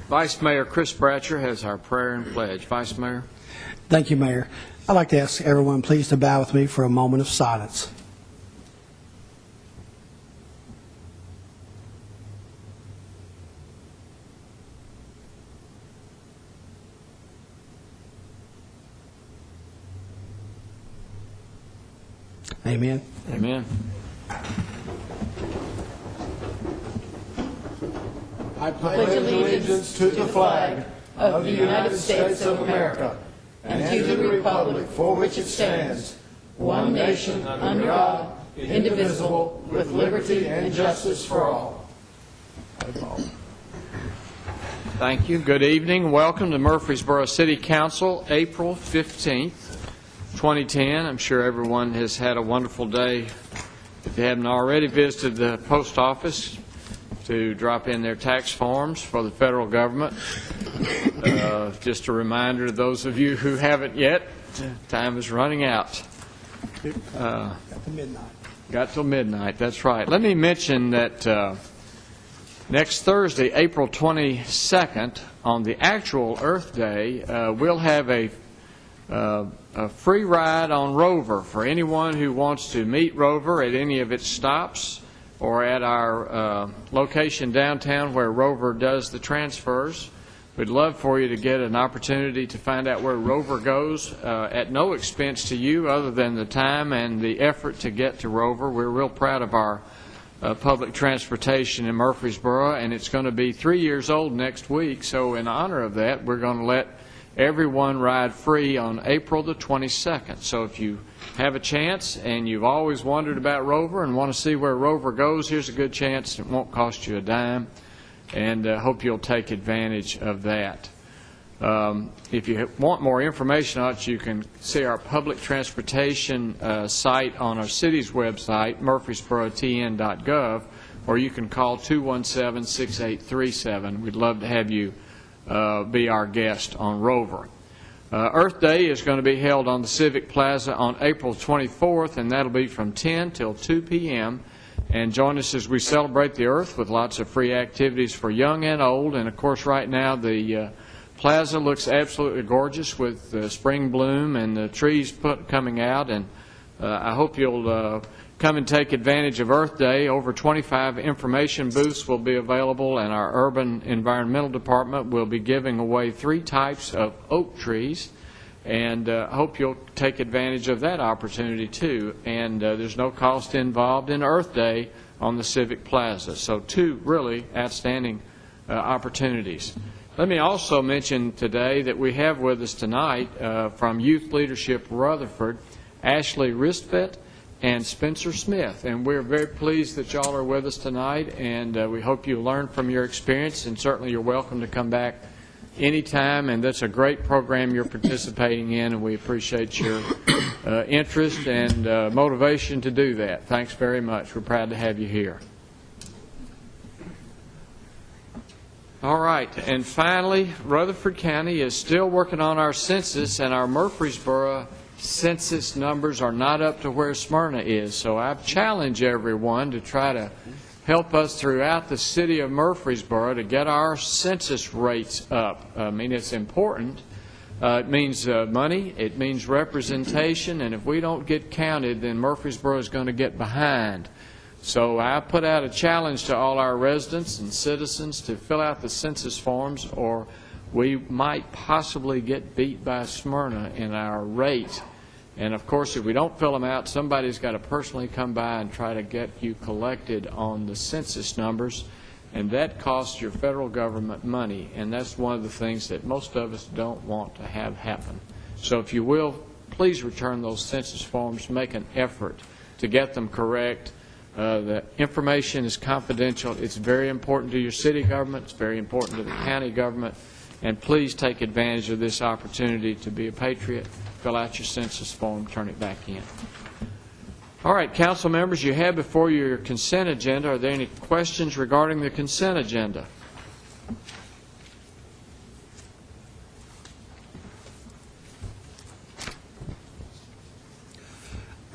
Vice Mayor Chris Bratcher has our prayer and pledge. Vice Mayor. Thank you, Mayor. I'd like to ask everyone please to bow with me for a moment of silence. Amen. Amen. I pledge allegiance to the flag of the United States of America and to the republic for which it stands, one nation under God, indivisible, with liberty and justice for all. Thank you. Good evening. Welcome to Murfreesboro City Council, April 15th, 2010. I'm sure everyone has had a wonderful day. If you haven't already visited the post office to drop in their tax forms for the federal government, just a reminder to those of you who haven't yet, time is running out. Got to midnight. Got till midnight, that's right. Let me mention that next Thursday, April 22nd, on the actual Earth Day, we'll have a free ride on Rover for anyone who wants to meet Rover at any of its stops or at our location downtown where Rover does the transfers. We'd love for you to get an opportunity to find out where Rover goes at no expense to you other than the time and the effort to get to Rover. We're real proud of our public transportation in Murfreesboro, and it's going to be 3 years old next week. So in honor of that, we're going to let everyone ride free on April the 22nd. So if you have a chance and you've always wondered about Rover and want to see where Rover goes, here's a good chance. It won't cost you a dime, and hope you'll take advantage of that. If you want more information on it, you can see our public transportation site on our city's website, murfreesborotn.gov, or you can call 217-6837. We'd love to have you be our guest on Rover. Earth Day is going to be held on the Civic Plaza on April 24th, and that'll be from 10 till 2 p.m. And join us as we celebrate the Earth with lots of free activities for young and old. And, of course, right now the plaza looks absolutely gorgeous with spring bloom and the trees coming out. And I hope you'll come and take advantage of Earth Day. Over 25 information booths will be available, and our Urban Environmental Department will be giving away 3 types of oak trees. And I hope you'll take advantage of that opportunity, too. And there's no cost involved in Earth Day on the Civic Plaza. So 2 really outstanding opportunities. Let me also mention today that we have with us tonight from Youth Leadership Rutherford, Ashley Ristvet and Spencer Smith. And we're very pleased that y'all are with us tonight, and we hope you learn from your experience, and certainly you're welcome to come back anytime, and that's a great program you're participating in, and we appreciate your interest and motivation to do that. Thanks very much. We're proud to have you here. All right, and finally, Rutherford County is still working on our census, and our Murfreesboro census numbers are not up to where Smyrna is. So I challenge everyone to try to help us throughout the city of Murfreesboro to get our census rates up. I mean, it's important. It means money. It means representation. And if we don't get counted, then Murfreesboro is going to get behind. So I put out a challenge to all our residents and citizens to fill out the census forms, or we might possibly get beat by Smyrna in our rate. And, of course, if we don't fill them out, somebody's got to personally come by and try to get you collected on the census numbers, and that costs your federal government money, and that's one of the things that most of us don't want to have happen. So if you will, please return those census forms. Make an effort to get them correct. The information is confidential. It's very important to your city government. It's very important to the county government. And please take advantage of this opportunity to be a patriot. Fill out your census form, turn it back in. All right, council members, you have before you your consent agenda. Are there any questions regarding the consent agenda?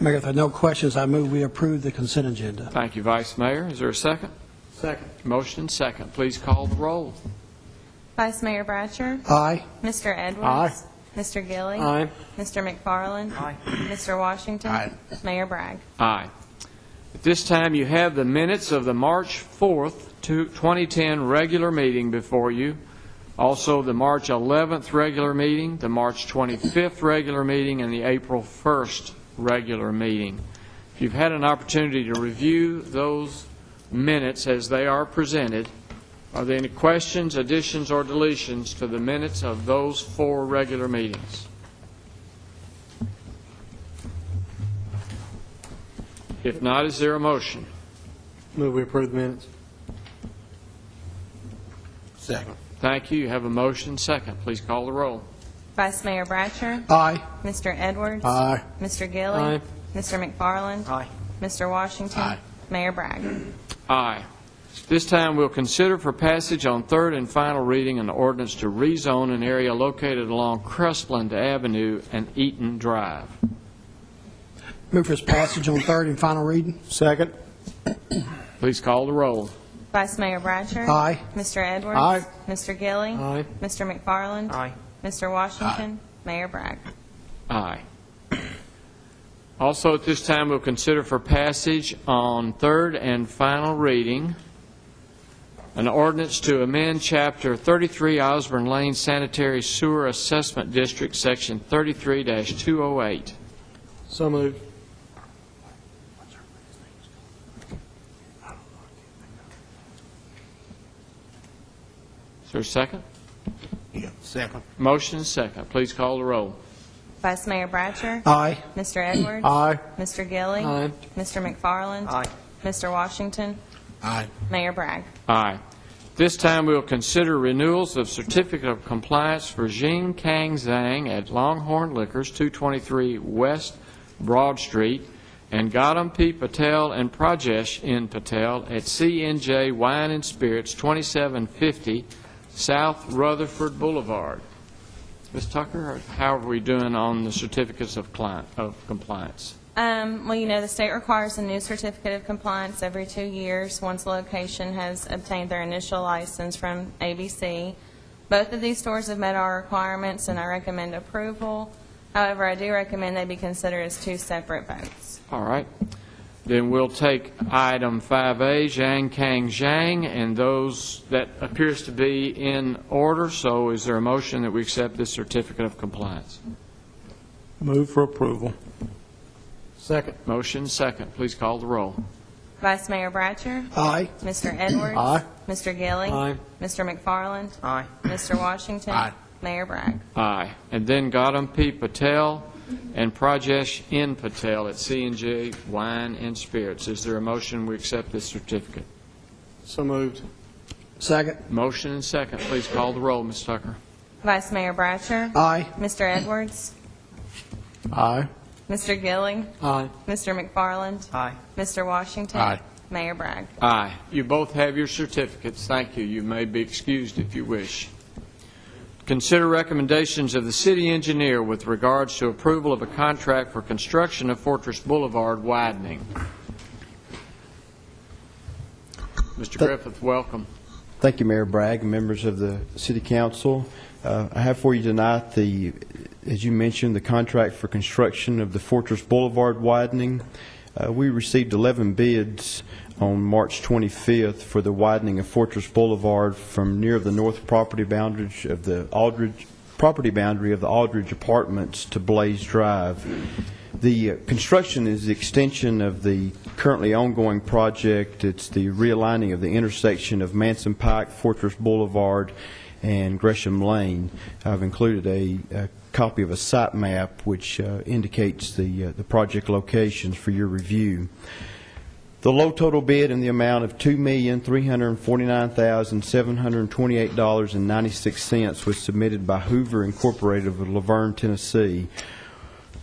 Mayor, if there are no questions, I move we approve the consent agenda. Thank you, Vice Mayor. Is there a second? Second. Motion second. Please call the roll. Vice Mayor Bratcher. Aye. Mr. Edwards. Aye. Mr. Gilly. Aye. Mr. McFarland. Aye. Mr. Washington. Aye. Mayor Bragg. Aye. At this time, you have the minutes of the March 4th, 2010 regular meeting before you. Also, the March 11th regular meeting, the March 25th regular meeting, and the April 1st regular meeting. If you've had an opportunity to review those minutes as they are presented, are there any questions, additions, or deletions to the minutes of those 4 regular meetings? If not, is there a motion? Move we approve the minutes. Second. Thank you. You have a motion. Second. Please call the roll. Vice Mayor Bratcher. Aye. Mr. Edwards. Aye. Mr. Gilly. Aye. Mr. McFarland. Aye. Mr. Washington. Aye. Mayor Bragg. Aye. This time, we'll consider for passage on third and final reading an ordinance to rezone an area located along Crestland Avenue and Eaton Drive. Move for its passage on third and final reading. Second. Please call the roll. Vice Mayor Bratcher. Aye. Mr. Edwards. Aye. Mr. Gilly. Aye. Mr. McFarland. Aye. Mr. Washington. Mayor Bragg. Aye. Also, at this time, we'll consider for passage on third and final reading an ordinance to amend Chapter 33 Osborne Lane Sanitary Sewer Assessment District, Section 33-208. So moved. Is there a second? Yeah. Second. Motion second. Please call the roll. Vice Mayor Bratcher. Aye. Mr. Edwards. Aye. Mr. Gilly. Aye. Mr. McFarland. Aye. Mr. Washington. Aye. Mayor Bragg. Aye. This time, we'll consider renewals of certificate of compliance for Jean Kang Zhang at Longhorn Liquors, 223 West Broad Street, and Gautam P. Patel and Prajesh N. Patel at C&J Wine and Spirits, 2750 South Rutherford Boulevard. Ms. Tucker, how are we doing on the certificates of compliance? Well, you know, the state requires a new certificate of compliance every 2 years once a location has obtained their initial license from ABC. Both of these stores have met our requirements, and I recommend approval. However, I do recommend they be considered as 2 separate votes. All right. Then we'll take item 5A, Zhang Kang Zhang, and those that appears to be in order. So is there a motion that we accept this certificate of compliance? Move for approval. Second. Motion second. Please call the roll. Vice Mayor Bratcher. Aye. Mr. Edwards. Aye. Mr. Gilly. Aye. Mr. McFarland. Aye. Mr. Washington. Aye. Mayor Bragg. Aye. And then Gautam P. Patel and Prajesh N. Patel at C&J Wine and Spirits. Is there a motion we accept this certificate? So moved. Second. Motion and second. Please call the roll, Ms. Tucker. Vice Mayor Bratcher. Aye. Mr. Edwards. Aye. Mr. Gilly. Aye. Mr. McFarland. Aye. Mr. Washington. Aye. Mayor Bragg. Aye. You both have your certificates. Thank you. You may be excused if you wish. Consider recommendations of the city engineer with regards to approval of a contract for construction of Fortress Boulevard widening. Mr. Griffith, welcome. Thank you, Mayor Bragg, and members of the City Council. I have for you tonight as you mentioned, the contract for construction of the Fortress Boulevard widening. We received 11 bids on March 25th for the widening of Fortress Boulevard from near the north property boundary of the Aldridge Apartments to Blaze Drive. The construction is the extension of the currently ongoing project. It's the realigning of the intersection of Manson Pike, Fortress Boulevard, and Gresham Lane. I've included a copy of a site map which indicates the project locations for your review. The low total bid in the amount of $2,349,728.96 was submitted by Hoover Incorporated of Laverne, Tennessee.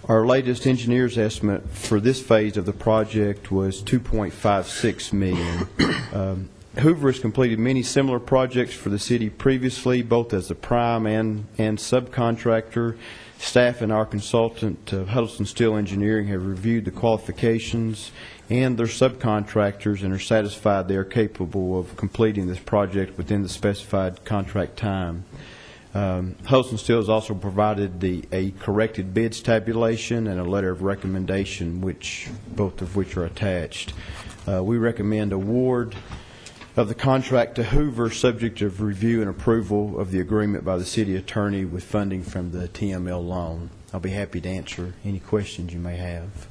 Our latest engineer's estimate for this phase of the project was $2.56 million. Hoover has completed many similar projects for the city previously, both as a prime and subcontractor. Staff and our consultant, Huddleston Steel Engineering, have reviewed the qualifications and their subcontractors and are satisfied they are capable of completing this project within the specified contract time. Holston Steel has also provided a corrected bids tabulation and a letter of recommendation, both of which are attached. We recommend award of the contract to Hoover, subject to review and approval of the agreement by the city attorney with funding from the TML loan. I'll be happy to answer any questions you may have.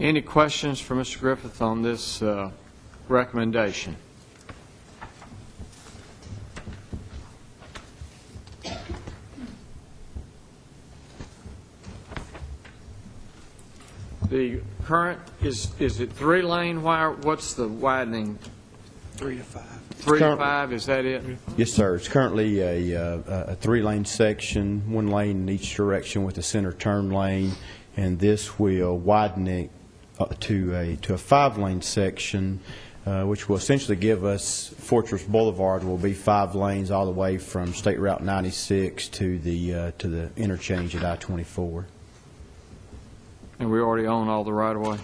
Any questions for Mr. Griffith on this recommendation? The current, is it 3-lane? What's the widening? 3 to 5. 3 to 5, is that it? Yes, sir. It's currently a 3-lane section, 1 lane in each direction with a center turn lane, and this will widen it to a 5-lane section, which will essentially give us Fortress Boulevard will be 5 lanes all the way from State Route 96 to the interchange at I-24. And we already own all the right-of-way?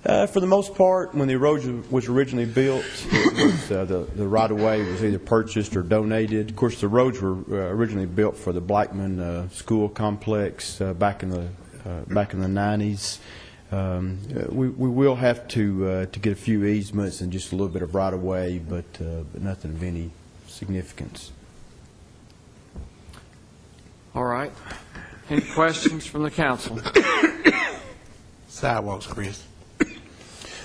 For the most part, when the road was originally built, it was, the right-of-way was either purchased or donated. Of course, the roads were originally built for the Blackman School Complex back in the 90s. We will have to get a few easements and just a little bit of right-of-way, but nothing of any significance. All right. Any questions from the council? Sidewalks, Chris.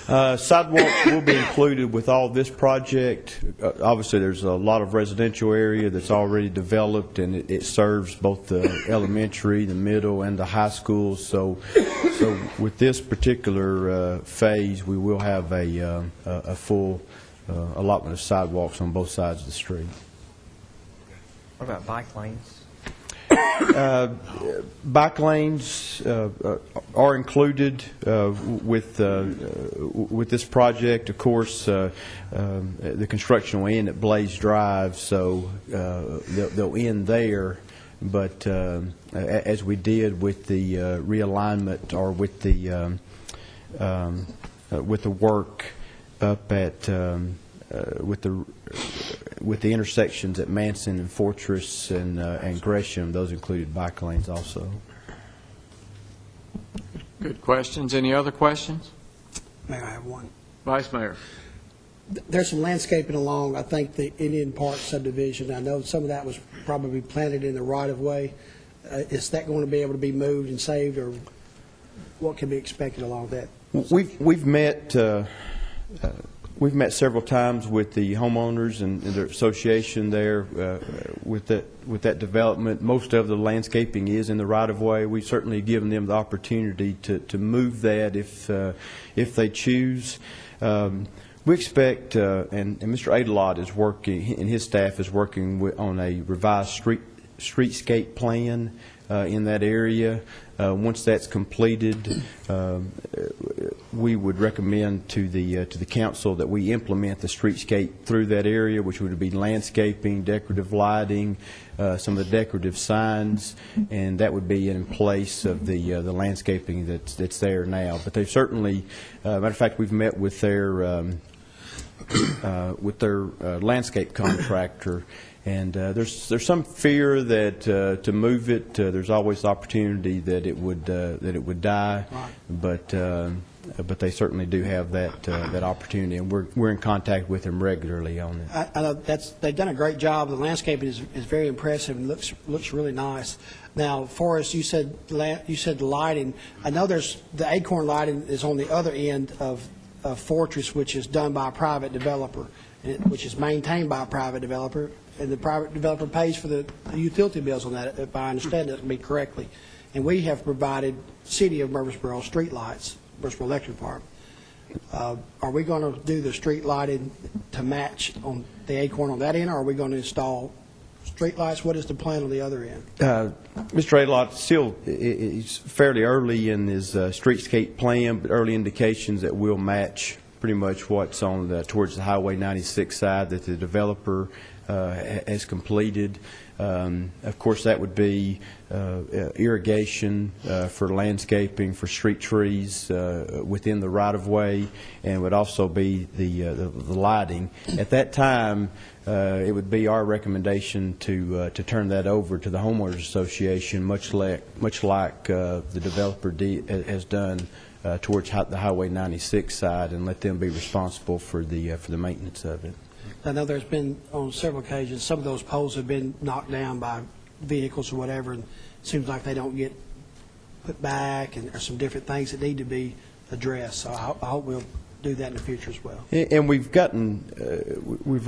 Sidewalks will be included with all this project. Obviously, there's a lot of residential area that's already developed, and it serves both the elementary, the middle, and the high schools. So with this particular phase, we will have a full allotment of sidewalks on both sides of the street. What about bike lanes? Bike lanes are included with this project. Of course, the construction will end at Blaze Drive, so they'll end there. But as we did with the realignment or with the work up at with the intersections at Manson and Fortress and Gresham, those included bike lanes also. Good questions. Any other questions? Mayor, I have one. Vice Mayor. There's some landscaping along, I think, the Indian Park subdivision. I know some of that was probably planted in the right-of-way. Is that going to be able to be moved and saved, or what can be expected along that? We've met several times with the homeowners and their association there with that development. Most of the landscaping is in the right-of-way. We've certainly given them the opportunity to move that if they choose. We expect, and Mr. Adelot is working, and his staff is working on a revised streetscape plan in that area. Once that's completed, we would recommend to the council that we implement the streetscape through that area, which would be landscaping, decorative lighting, some of the decorative signs, and that would be in place of the landscaping that's there now. But they've certainly, matter of fact, we've met with their landscape contractor. And there's some fear that to move it, there's always the opportunity that it would die, right. But they certainly do have that opportunity, and we're in contact with them regularly on it. I know they've done a great job. The landscaping is very impressive and looks really nice. Now, Forrest, you said the lighting. I know there's the Acorn lighting is on the other end of Fortress, which is done by a private developer, which is maintained by a private developer. And the private developer pays for the utility bills on that, if I understand that to be correctly. And we have provided City of Murfreesboro street lights, Murfreesboro Electric Department. Are we going to do the street lighting to match on the Acorn on that end, or are we going to install street lights? What is the plan on the other end? Mr. Adelot still is fairly early in his streetscape plan, but early indications that we'll match pretty much what's on towards the Highway 96 side that the developer has completed. Of course, that would be irrigation for landscaping, for street trees within the right-of-way, and would also be the lighting. At that time, it would be our recommendation to turn that over to the homeowners association, much like the developer has done towards the Highway 96 side, and let them be responsible for the maintenance of it. I know there's been, on several occasions, some of those poles have been knocked down by vehicles or whatever, and it seems like they don't get put back, and there's some different things that need to be addressed. So I hope we'll do that in the future as well. And we've gotten, we've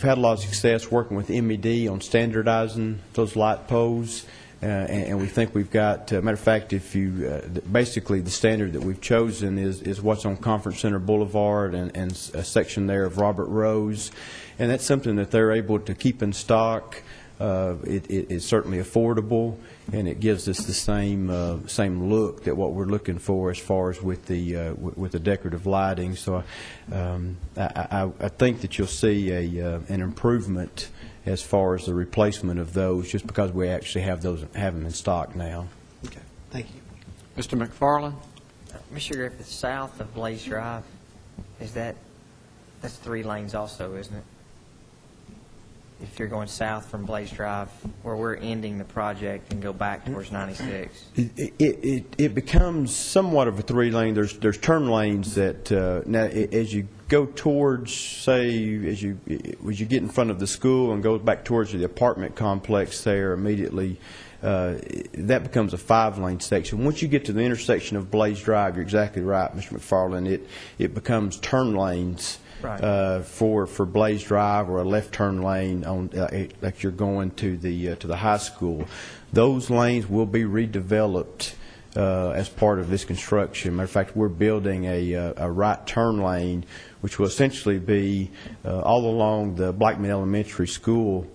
had a lot of success working with MED on standardizing those light poles. And we think we've got, matter of fact, if you, basically the standard that we've chosen is what's on Conference Center Boulevard and a section there of Robert Rose. And that's something that they're able to keep in stock. It's certainly affordable, and it gives us the same look that what we're looking for as far as with the decorative lighting. So I think that you'll see an improvement as far as the replacement of those, just because we actually have them in stock now. Okay, thank you. Mr. McFarland? Mr. Griffith, south of Blaze Drive, that's 3 lanes also, isn't it? If you're going south from Blaze Drive, where we're ending the project and go back towards 96. It becomes somewhat of a 3-lane. There's turn lanes that now as you go towards, say, as you get in front of the school and go back towards the apartment complex there immediately, that becomes a 5-lane section. Once you get to the intersection of Blaze Drive, you're exactly right, Mr. McFarland. It becomes turn lanes. Right. For Blaze Drive, or a left turn lane on like you're going to the high school. Those lanes will be redeveloped as part of this construction. Matter of fact, we're building a right turn lane, which will essentially be all along the Blackman Elementary School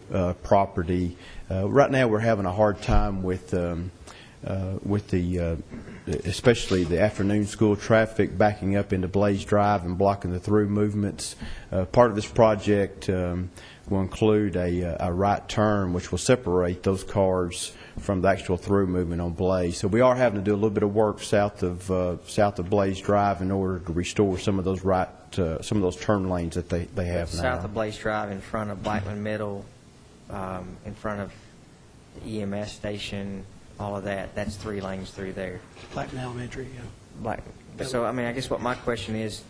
property. Right now, we're having a hard time with especially the afternoon school traffic backing up into Blaze Drive and blocking the through movements. Part of this project will include a right turn, which will separate those cars from the actual through movement on Blaze. So we are having to do a little bit of work south of Blaze Drive in order to restore some of those turn lanes that they have now. South of Blaze Drive, in front of Blackman Middle, in front of the EMS station, all of that's 3 lanes through there. Blackman Elementary, yeah. So, I mean, I guess what my question is,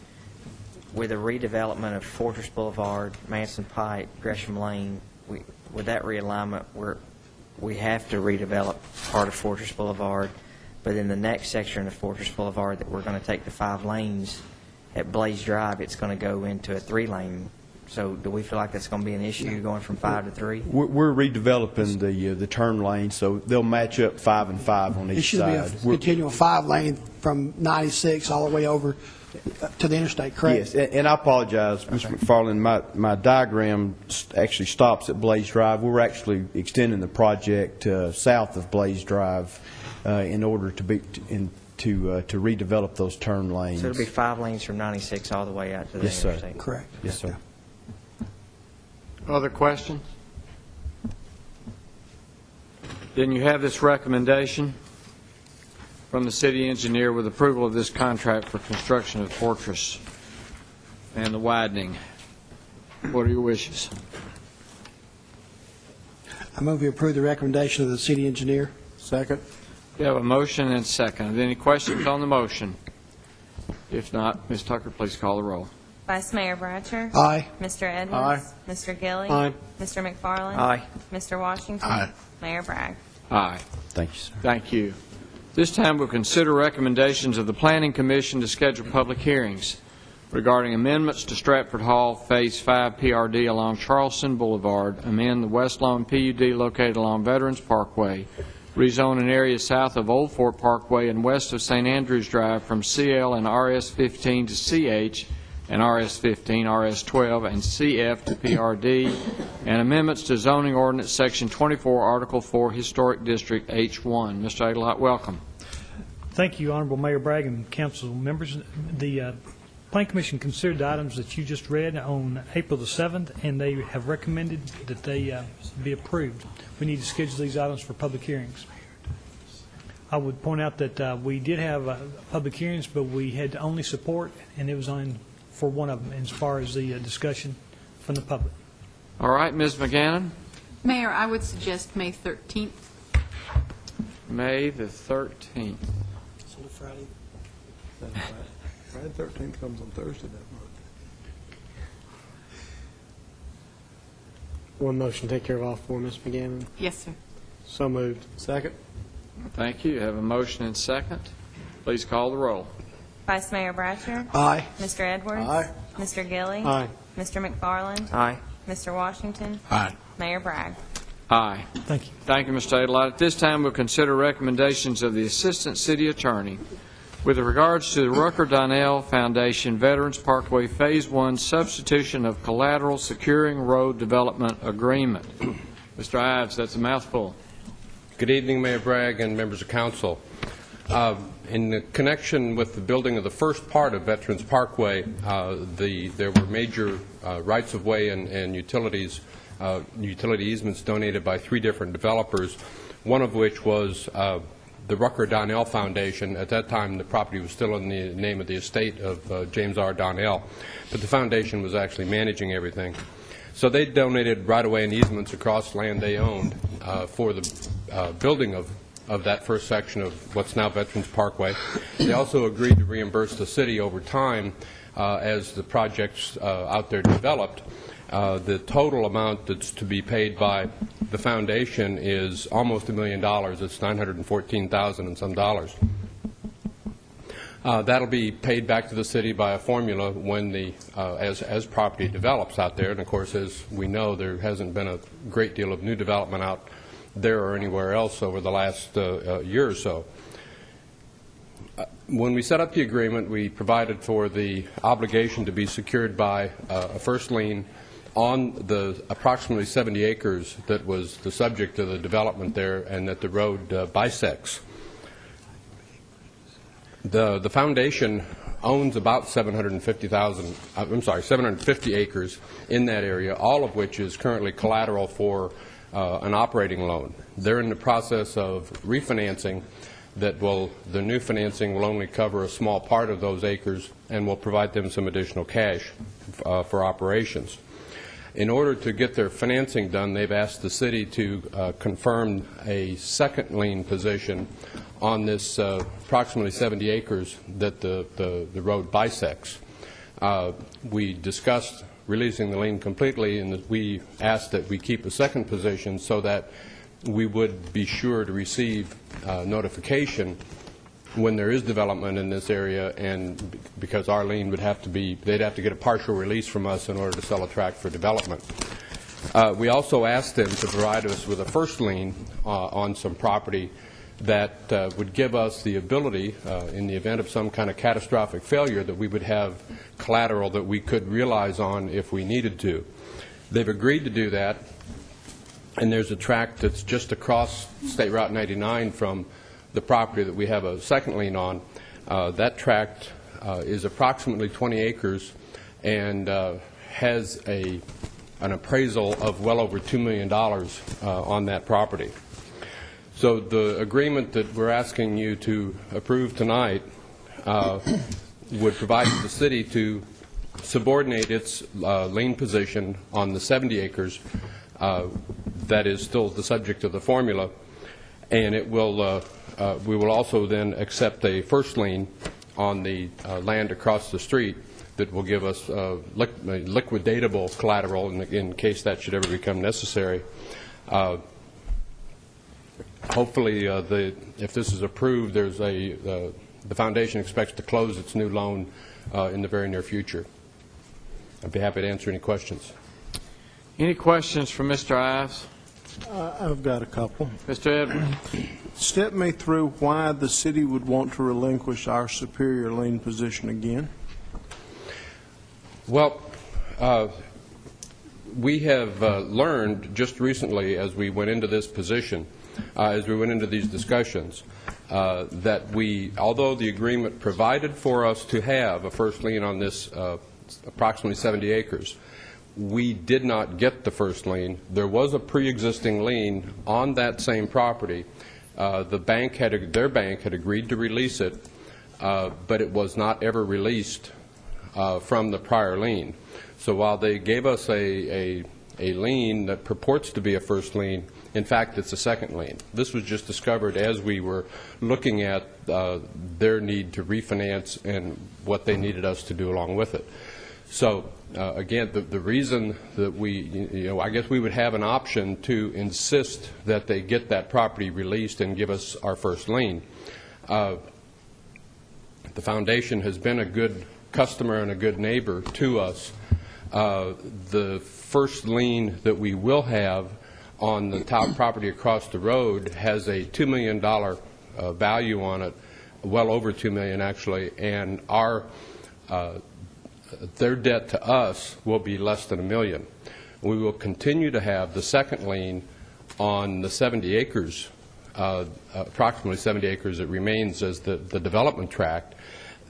with the redevelopment of Fortress Boulevard, Manson Pike, Gresham Lane, with that realignment, we have to redevelop part of Fortress Boulevard, but in the next section of Fortress Boulevard that we're going to take the 5 lanes at Blaze Drive, it's going to go into a 3-lane. So do we feel like that's going to be an issue going from 5 to 3? We're redeveloping the turn lane, so they'll match up 5 and 5 on It each should side. be a continual 5-lane from 96 all the way over to the interstate, correct? Yes, and I apologize, Mr. McFarland. My diagram actually stops at Blaze Drive. We're actually extending the project south of Blaze Drive in order to redevelop those turn lanes. So it'll be 5 lanes from 96 all the way out to the Yes, sir. interstate. Correct. Yes, sir. Other questions? Then you have this recommendation from the city engineer with approval of this contract for construction of Fortress and the widening. What are your wishes? I move we approve the recommendation of the city engineer. Second. We have a motion and second. Are there any questions on the motion? If not, Ms. Tucker, please call the roll. Vice Mayor Bratcher. Aye. Mr. Edwards. Aye. Mr. Gilly. Aye. Mr. McFarland. Aye. Mr. Washington. Aye. Mayor Bragg. Aye. Thank you, sir. Thank you. This time we'll consider recommendations of the Planning Commission to schedule public hearings regarding amendments to Stratford Hall Phase 5 PRD along Charleston Boulevard, amend the West Lawn PUD located along Veterans Parkway, rezone an area south of Old Fort Parkway and west of St. Andrews Drive from CL and RS-15 to CH and RS-15, RS-12, and CF to PRD, and amendments to zoning ordinance Section 24, Article 4, Historic District H1. Mr. Adelite, welcome. Thank you, Honorable Mayor Bragg and council members. The Plan Commission considered the items that you just read on April the 7th, and they have recommended that they be approved. We need to schedule these items for public hearings. I would point out that we did have public hearings, but we had only support, and it was on for one of them as far as the discussion from the public. All right, Ms. McGannon, Mayor, I would suggest May 13th. May the 13th. So the Friday. Friday 13th comes on Thursday that month. One motion, take care of all four, Ms. McGannon. Yes, sir. So moved. Second. Thank you. Have a motion and second. Please call the roll. Vice Mayor Bratcher. Aye. Mr. Edwards. Aye. Mr. Gilly. Aye. Mr. McFarland. Aye. Mr. Washington. Aye. Mayor Bragg. Aye. Thank you. Thank you, Mr. Adelite. At this time, we'll consider recommendations of the Assistant City Attorney with regards to the Rucker Donnell Foundation Veterans Parkway Phase 1 substitution of collateral securing road development agreement. Mr. Ives, that's a mouthful. Good evening, Mayor Bragg and members of council. In connection with the building of the first part of Veterans Parkway, there were major rights-of-way and utility easements donated by three different developers, one of which was the Rucker Donnell Foundation. At that time, the property was still in the name of the estate of James R. Donnell, but the foundation was actually managing everything. So they donated right-of-way and easements across land they owned for the building of that first section of what's now Veterans Parkway. They also agreed to reimburse the city over time as the projects out there developed. The total amount that's to be paid by the foundation is almost $1 million. It's $914,000 and some dollars. That'll be paid back to the city by a formula when as property develops out there. And of course, as we know, there hasn't been a great deal of new development out there or anywhere else over the last year or so. When we set up the agreement, we provided for the obligation to be secured by a first lien on the approximately 70 acres that was the subject of the development there and that the road bisects. The foundation owns about 750 acres in that area, all of which is currently collateral for an operating loan. They're in the process of refinancing the new financing will only cover a small part of those acres and will provide them some additional cash for operations. In order to get their financing done, they've asked the city to confirm a second lien position on this approximately 70 acres that the road bisects. We discussed releasing the lien completely, and we asked that we keep a second position so that we would be sure to receive notification when there is development in this area, and because our lien would have to be, they'd have to get a partial release from us in order to sell a tract for development. We also asked them to provide us with a first lien on some property that would give us the ability, in the event of some kind of catastrophic failure, that we would have collateral that we could realize on if we needed to. They've agreed to do that, and there's a tract that's just across State Route 99 from the property that we have a second lien on. That tract is approximately 20 acres and has an appraisal of well over $2 million on that property. So the agreement that we're asking you to approve tonight would provide the city to subordinate its lien position on the 70 acres that is still the subject of the formula, and it will we will also then accept a first lien on the land across the street that will give us liquidatable collateral in case that should ever become necessary. Hopefully, if this is approved, the foundation expects to close its new loan in the very near future. I'd be happy to answer any questions. Any questions for Mr. Ives? I've got a couple. Mr. Edwards? Step me through why the city would want to relinquish our superior lien position again. Well, we have learned just recently as we went into this position, as we went into these discussions, that we, although the agreement provided for us to have a first lien on this approximately 70 acres, we did not get the first lien. There was a pre-existing lien on that same property. Their bank had agreed to release it, but it was not ever released from the prior lien. So while they gave us a lien that purports to be a first lien, in fact, it's a second lien. This was just discovered as we were looking at their need to refinance and what they needed us to do along with it. So, again, the reason that we, I guess we would have an option to insist that they get that property released and give us our first lien. The foundation has been a good customer and a good neighbor to us. The first lien that we will have on the top property across the road has a $2 million value on it, well over $2 million actually, and their debt to us will be less than $1 million. We will continue to have the second lien on the 70 acres, approximately 70 acres that remains as the development tract.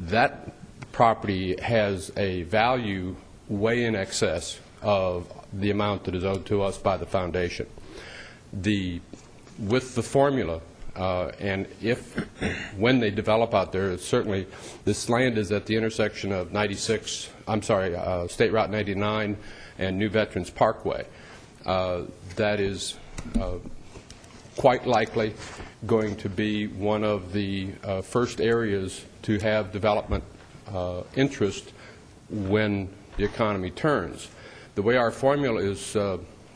That property has a value way in excess of the amount that is owed to us by the foundation. With the formula, and when they develop out there, certainly this land is at the intersection of State Route 99 and New Veterans Parkway. That is quite likely going to be one of the first areas to have development interest when the economy turns. The way our formula is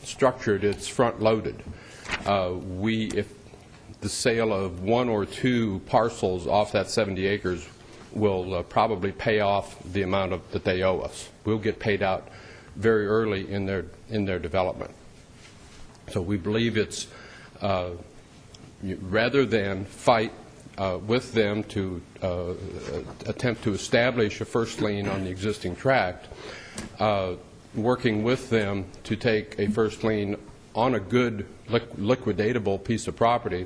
structured, it's front-loaded. If the sale of one or two parcels off that 70 acres will probably pay off the amount that they owe us. We'll get paid out very early in their development. So we believe it's rather than fight with them to attempt to establish a first lien on the existing tract, working with them to take a first lien on a good liquidatable piece of property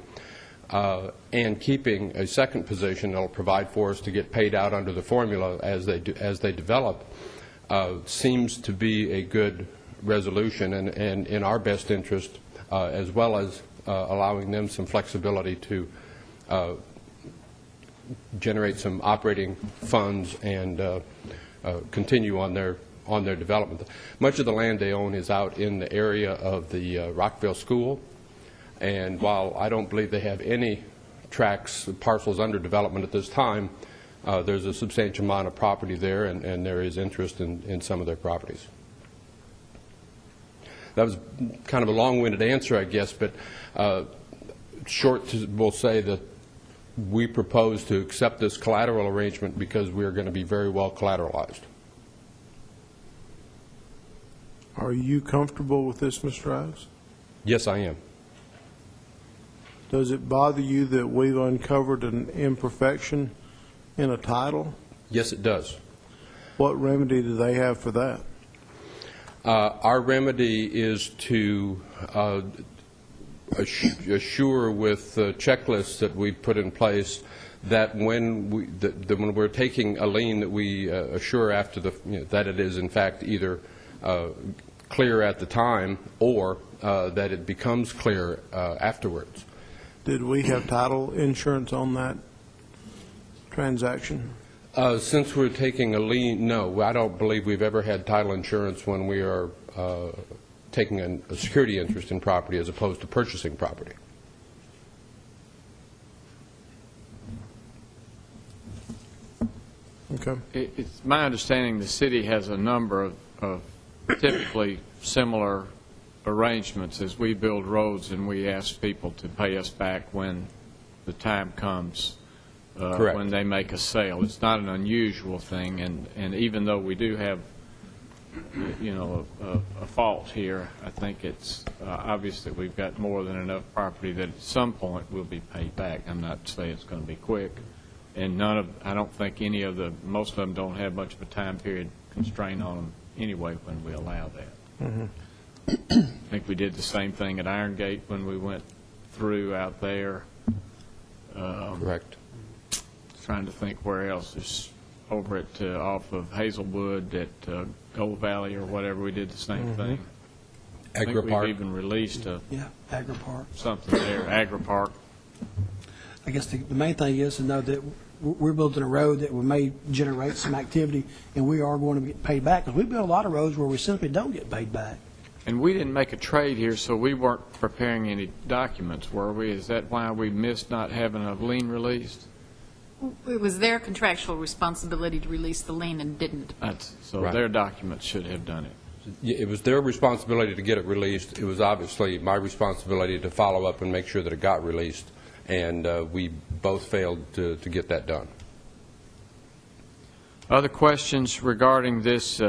and keeping a second position that will provide for us to get paid out under the formula as they develop seems to be a good resolution and in our best interest, as well as allowing them some flexibility to generate some operating funds and continue on their development. Much of the land they own is out in the area of the Rockville School, and while I don't believe they have any parcels under development at this time, there's a substantial amount of property there, and there is interest in some of their properties. That was kind of a long-winded answer, I guess, but we'll say that we propose to accept this collateral arrangement because we are going to be very well collateralized. Are you comfortable with this, Mr. Ives? Yes, I am. Does it bother you that we've uncovered an imperfection in a title? Yes, it does. What remedy do they have for that? Our remedy is to assure with checklists that we put in place that when we're taking a lien that we assure after that it is in fact either clear at the time or that it becomes clear afterwards. Did we have title insurance on that transaction? Since we're taking a lien, no. I don't believe we've ever had title insurance when we are taking a security interest in property as opposed to purchasing property. Okay. It's my understanding the city has a number of typically similar arrangements as we build roads and we ask people to pay us back when the time comes, when they make a sale. It's not an unusual thing, and even though we do have, a fault here, I think it's obvious that we've got more than enough property that at some point will be paid back. I'm not saying it's going to be quick, and I don't think most of them don't have much of a time period constraint on them anyway when we allow that. Mm-hmm. I think we did the same thing at Iron Gate when we went through out there. Correct. Trying to think where else. It's over at, off of Hazelwood at Gold Valley or whatever, we did the same thing. I think Agri-Park. we've even released Yeah, Agri Park. something there, Agri-Park. I guess the main thing is to know that we're building a road that may generate some activity, and we are going to get paid back, because we build a lot of roads where we simply don't get paid back. And we didn't make a trade here, so we weren't preparing any documents, were we? Is that why we missed not having a lien released? It was their contractual responsibility to release the lien and didn't. So Right. their documents should have done it. It was their responsibility to get it released. It was obviously my responsibility to follow up and make sure that it got released, and we both failed to get that done. Other questions regarding this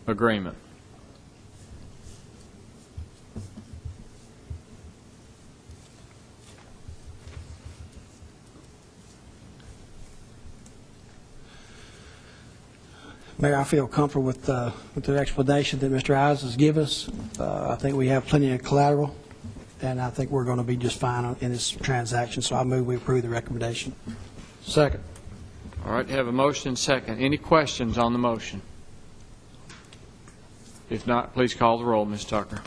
agreement? Mayor, I feel comfortable with the explanation that Mr. Ives has given us. I think we have plenty of collateral, and I think we're going to be just fine in this transaction, so I move we approve the recommendation. Second. All right, have a motion and second. Any questions on the motion? If not, please call the roll, Ms. Tucker.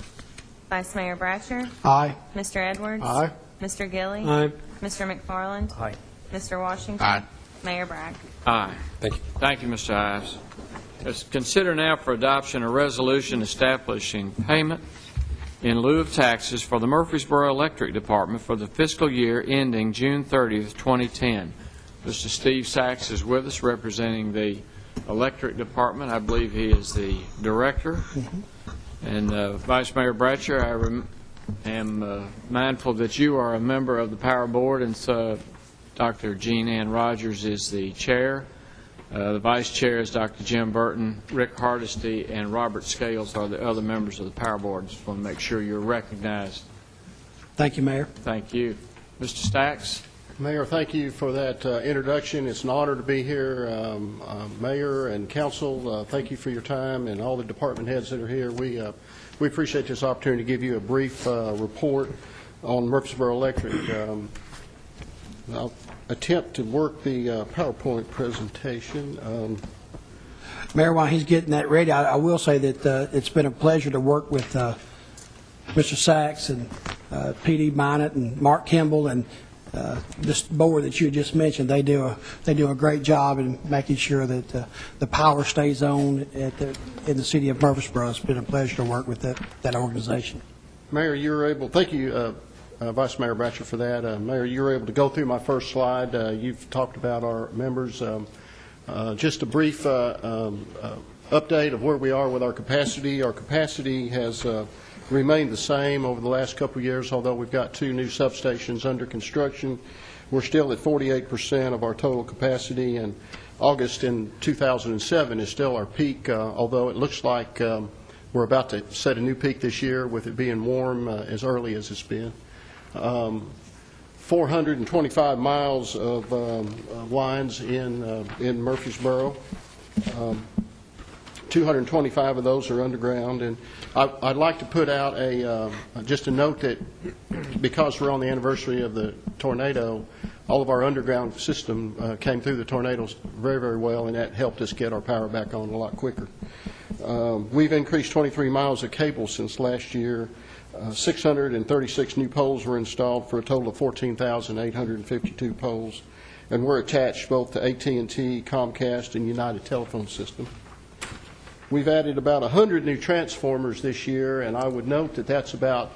Vice Mayor Bratcher. Aye. Mr. Edwards. Aye. Mr. Gilly. Aye. Mr. McFarland. Aye. Mr. Washington. Aye. Mayor Bragg. Aye. Thank you. Thank you, Mr. Ives. Let's consider now for adoption a resolution establishing payment in lieu of taxes for the Murfreesboro Electric Department for the fiscal year ending June 30th, 2010. Mr. Steve Sachs is with us representing the Electric Department. I believe he is the director. And Vice Mayor Bratcher, I am mindful that you are a member of the Power Board, and so Dr. Jean Ann Rogers is the chair. The vice chair is Dr. Jim Burton. Rick Hardesty and Robert Scales are the other members of the Power Board. Just want to make sure you're recognized. Thank you, Mayor. Thank you. Mr. Stacks? Mayor, thank you for that introduction. It's an honor to be here. Mayor and council, thank you for your time, and all the department heads that are here. We appreciate this opportunity to give you a brief report on Murfreesboro Electric. I'll attempt to work the PowerPoint presentation. Mayor, while he's getting that ready, I will say that it's been a pleasure to work with Mr. Sachs and P.D. Minot and Mark Kimball and this board that you just mentioned. They do a great job in making sure that the power stays on in the city of Murfreesboro. It's been a pleasure to work with that organization. Mayor, you were able, thank you, Vice Mayor Bratcher, for that. Mayor, you were able to go through my first slide. You've talked about our members. Just a brief update of where we are with our capacity. Our capacity has remained the same over the last couple of years, although we've got 2 new substations under construction. We're still at 48% of our total capacity, and August in 2007 is still our peak, although it looks like we're about to set a new peak this year with it being warm as early as it's been. 425 miles of lines in Murfreesboro. 225 of those are underground, and I'd like to put out just a note that because we're on the anniversary of the tornado, all of our underground system came through the tornadoes very, very well, and that helped us get our power back on a lot quicker. We've increased 23 miles of cable since last year. 636 new poles were installed for a total of 14,852 poles, and we're attached both to AT&T, Comcast, and United Telephone System. We've added about 100 new transformers this year, and I would note that that's about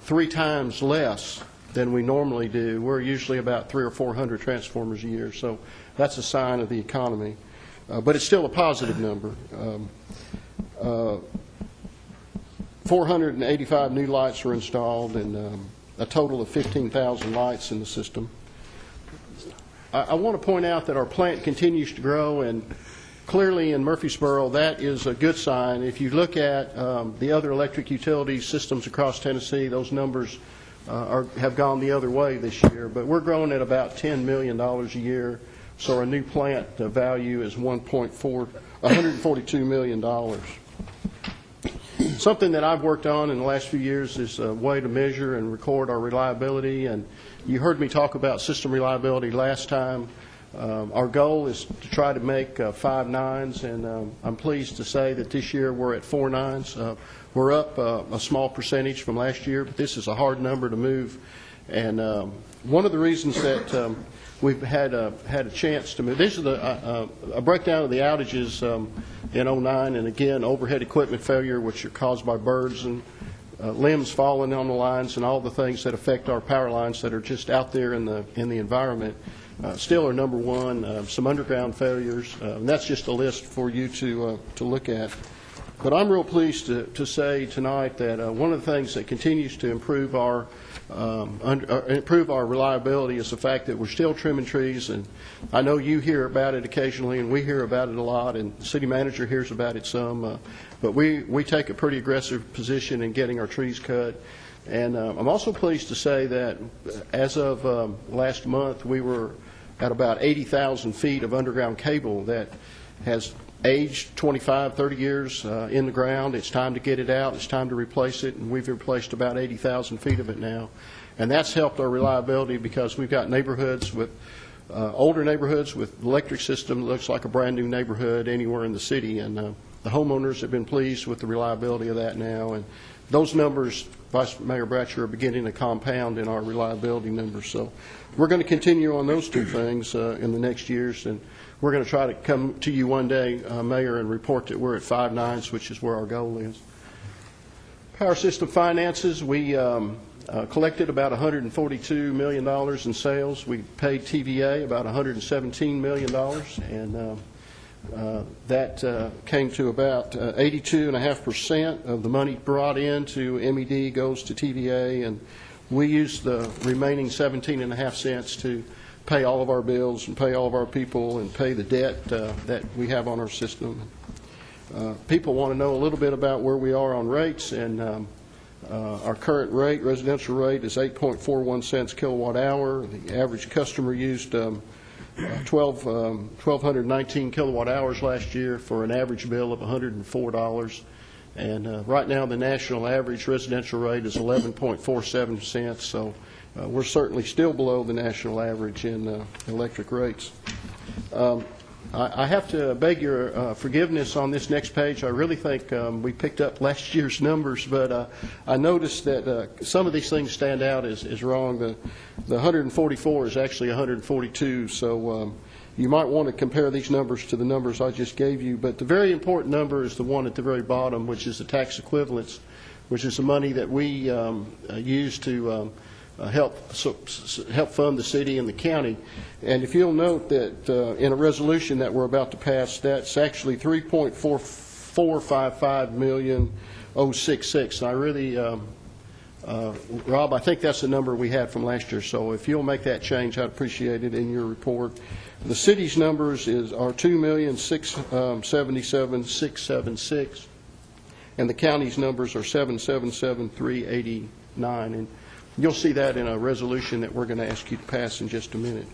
3 times less than we normally do. We're usually about 300 or 400 transformers a year, so that's a sign of the economy. But it's still a positive number. 485 new lights were installed, and a total of 15,000 lights in the system. I want to point out that our plant continues to grow, and clearly in Murfreesboro, that is a good sign. If you look at the other electric utility systems across Tennessee, those numbers have gone the other way this year. But we're growing at about $10 million a year, so our new plant value is $142 million. something that I've worked on in the last few years is a way to measure and record our reliability. And you heard me talk about system reliability last time. Our goal is to try to make 5 nines, and I'm pleased to say that this year we're at 4 nines. We're up a small percentage from last year, but this is a hard number to move. And one of the reasons that we've had a chance to move, this is a breakdown of the outages in 09, and again, overhead equipment failure, which are caused by birds and limbs falling on the lines and all the things that affect our power lines that are just out there in the environment. Still are number one. Some underground failures, and that's just a list for you to look at. But I'm real pleased to say tonight that one of the things that continues to improve our reliability is the fact that we're still trimming trees. And I know you hear about it occasionally, and we hear about it a lot, and the city manager hears about it some. But we take a pretty aggressive position in getting our trees cut. And I'm also pleased to say that as of last month, we were at about 80,000 feet of underground cable that has aged 25, 30 years in the ground. It's time to get it out. It's time to replace it, and we've replaced about 80,000 feet of it now. And that's helped our reliability because we've got neighborhoods with older neighborhoods with electric system that looks like a brand new neighborhood anywhere in the city. And the homeowners have been pleased with the reliability of that now. And those numbers, Vice Mayor Bratcher, are beginning to compound in our reliability numbers. So we're going to continue on those two things in the next years. And we're going to try to come to you one day, Mayor, and report that we're at 5 nines, which is where our goal is. Power system finances, we collected about $142 million in sales. We paid TVA about $117 million, and that came to about 82.5% of the money brought into MED goes to TVA, and we use the remaining 17.5 cents to pay all of our bills and pay all of our people and pay the debt that we have on our system. People want to know a little bit about where we are on rates, and our current rate, residential rate, is 8.41 cents kilowatt hour. The average customer used 1,219 kilowatt hours last year for an average bill of $104. And right now the national average residential rate is 11.47 cents, so we're certainly still below the national average in electric rates. I have to beg your forgiveness on this next page. I really think we picked up last year's numbers, but I noticed that some of these things stand out as wrong. The 144 is actually 142, so you might want to compare these numbers to the numbers I just gave you. But the very important number is the one at the very bottom, which is the tax equivalents, which is the money that we use to help fund the city and the county. And if you'll note that in a resolution that we're about to pass, that's actually $3.4455 million 066. And I really, Rob, I think that's the number we had from last year. So if you'll make that change, I'd appreciate it in your report. The city's numbers are $2,677,676, and the county's numbers are $777,389. And you'll see that in a resolution that we're going to ask you to pass in just a minute.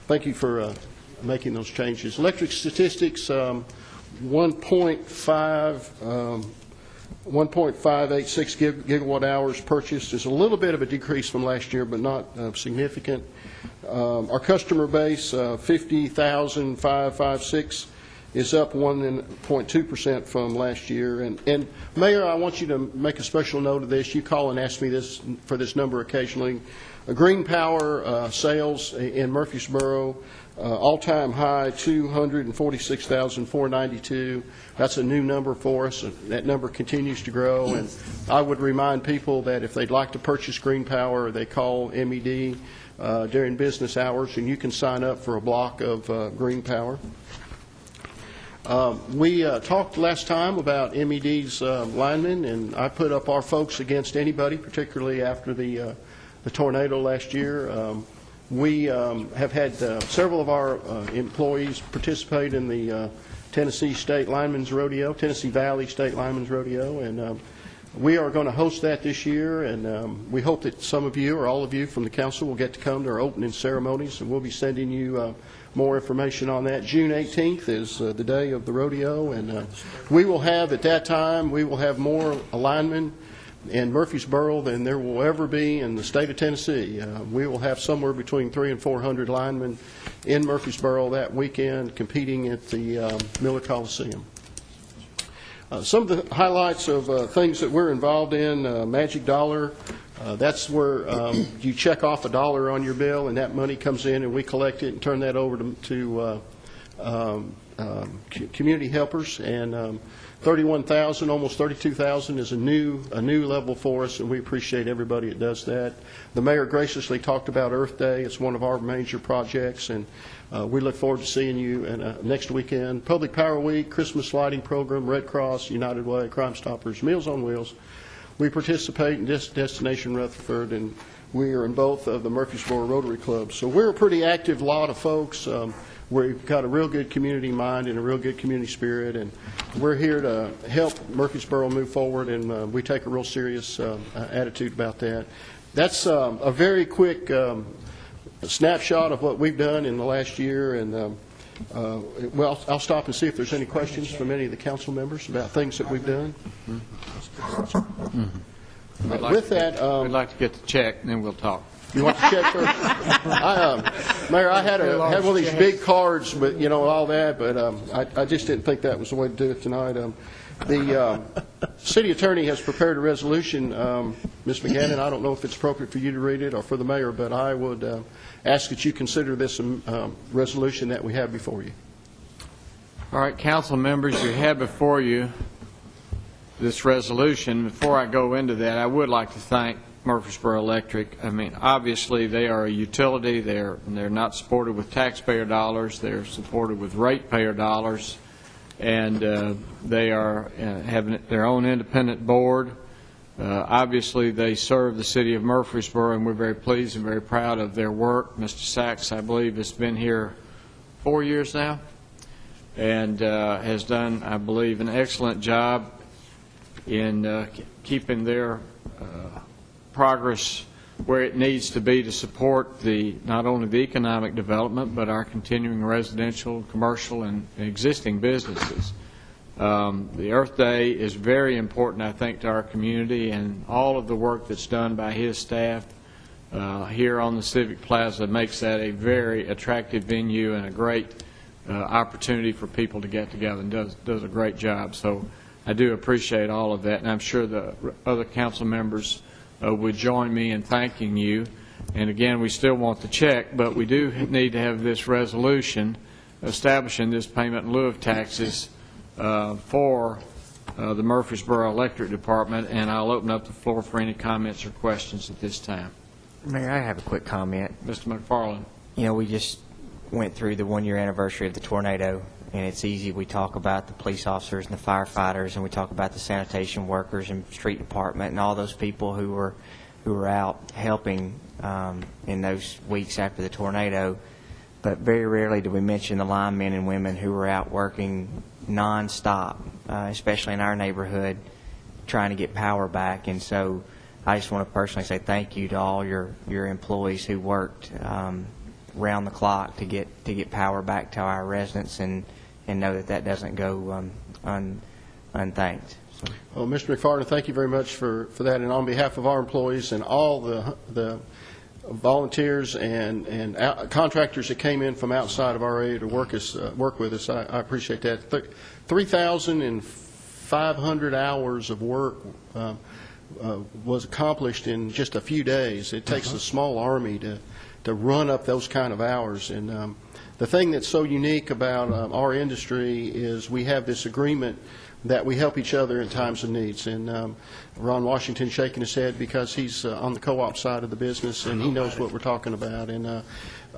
Thank you for making those changes. Electric statistics, 1.586 gigawatt hours purchased is a little bit of a decrease from last year, but not significant. Our customer base, 50,556, is up 1.2% from last year. And Mayor, I want you to make a special note of this. You call and ask me this for this number occasionally. Green Power sales in Murfreesboro, all-time high, 246,492. That's a new number for us. That number continues to grow. And I would remind people that if they'd like to purchase Green Power, they call MED during business hours, and you can sign up for a block of Green Power. We talked last time about MED's linemen, and I put up our folks against anybody, particularly after the tornado last year. We have had several of our employees participate in the Tennessee State Linemen's Rodeo, Tennessee Valley State Linemen's Rodeo, and we are going to host that this year, and we hope that some of you or all of you from the council will get to come to our opening ceremonies, and we'll be sending you more information on that. June 18th is the day of the rodeo, and we will have, at that time, we will have more linemen in Murfreesboro than there will ever be in the state of Tennessee. We will have somewhere between 300 and 400 linemen in Murfreesboro that weekend competing at the Miller Coliseum. Some of the highlights of things that we're involved in, Magic Dollar, that's where you check off $1 on your bill, and that money comes in, and we collect it and turn that over to community helpers. And 31,000, almost 32,000 is a new level for us, and we appreciate everybody that does that. The mayor graciously talked about Earth Day. It's one of our major projects, and we look forward to seeing you next weekend. Public Power Week, Christmas lighting program, Red Cross, United Way, Crime Stoppers, Meals on Wheels. We participate in Destination Rutherford, and we are in both of the Murfreesboro Rotary Clubs. So we're a pretty active lot of folks. We've got a real good community mind and a real good community spirit, and we're here to help Murfreesboro move forward, and we take a real serious attitude about that. That's a very quick snapshot of what we've done in the last year, and well, I'll stop and see if there's any questions from any of the council members about things that we've done. With that, we'd like to get the check, and then we'll talk. You want to check first? Mayor, I had one of these big cards, but all that, but I just didn't think that was the way to do it tonight. The city attorney has prepared a resolution. Ms. McGannon, I don't know if it's appropriate for you to read it or for the mayor, but I would ask that you consider this resolution that we have before you. All right, council members, you have before you this resolution. Before I go into that, I would like to thank Murfreesboro Electric. I mean, obviously, they are a utility. They're not supported with taxpayer dollars. They're supported with ratepayer dollars, and they are having their own independent board. Obviously, they serve the city of Murfreesboro, and we're very pleased and very proud of their work. Mr. Sachs, I believe, has been here 4 years now, and has done, I believe, an excellent job in keeping their progress where it needs to be to support not only the economic development, but our continuing residential, commercial, and existing businesses. The Earth Day is very important, I think, to our community, and all of the work that's done by his staff here on the Civic Plaza makes that a very attractive venue and a great opportunity for people to get together, and does a great job. So I do appreciate all of that, and I'm sure the other council members would join me in thanking you. And again, we still want the check, but we do need to have this resolution establishing this payment in lieu of taxes for the Murfreesboro Electric Department, and I'll open up the floor for any comments or questions at this time. Mayor, I have a quick comment. Mr. McFarland. We just went through the one-year anniversary of the tornado, and it's easy. We talk about the police officers and the firefighters, and we talk about the sanitation workers and street department and all those people who were out helping in those weeks after the tornado. But very rarely do we mention the linemen and women who were out working nonstop, especially in our neighborhood, trying to get power back. And so I just want to personally say thank you to all your employees who worked round the clock to get power back to our residents, and know that doesn't go unthanked. So. Well, Mr. McFarland, thank you very much for that. And on behalf of our employees and all the volunteers and contractors that came in from outside of our area to work with us, I appreciate that. 3,500 hours of work was accomplished in just a few days. It takes a small army to run up those kind of hours. And the thing that's so unique about our industry is we have this agreement that we help each other in times of needs. And Ron Washington shaking his head because he's on the co-op side of the business, and he knows what we're talking about. And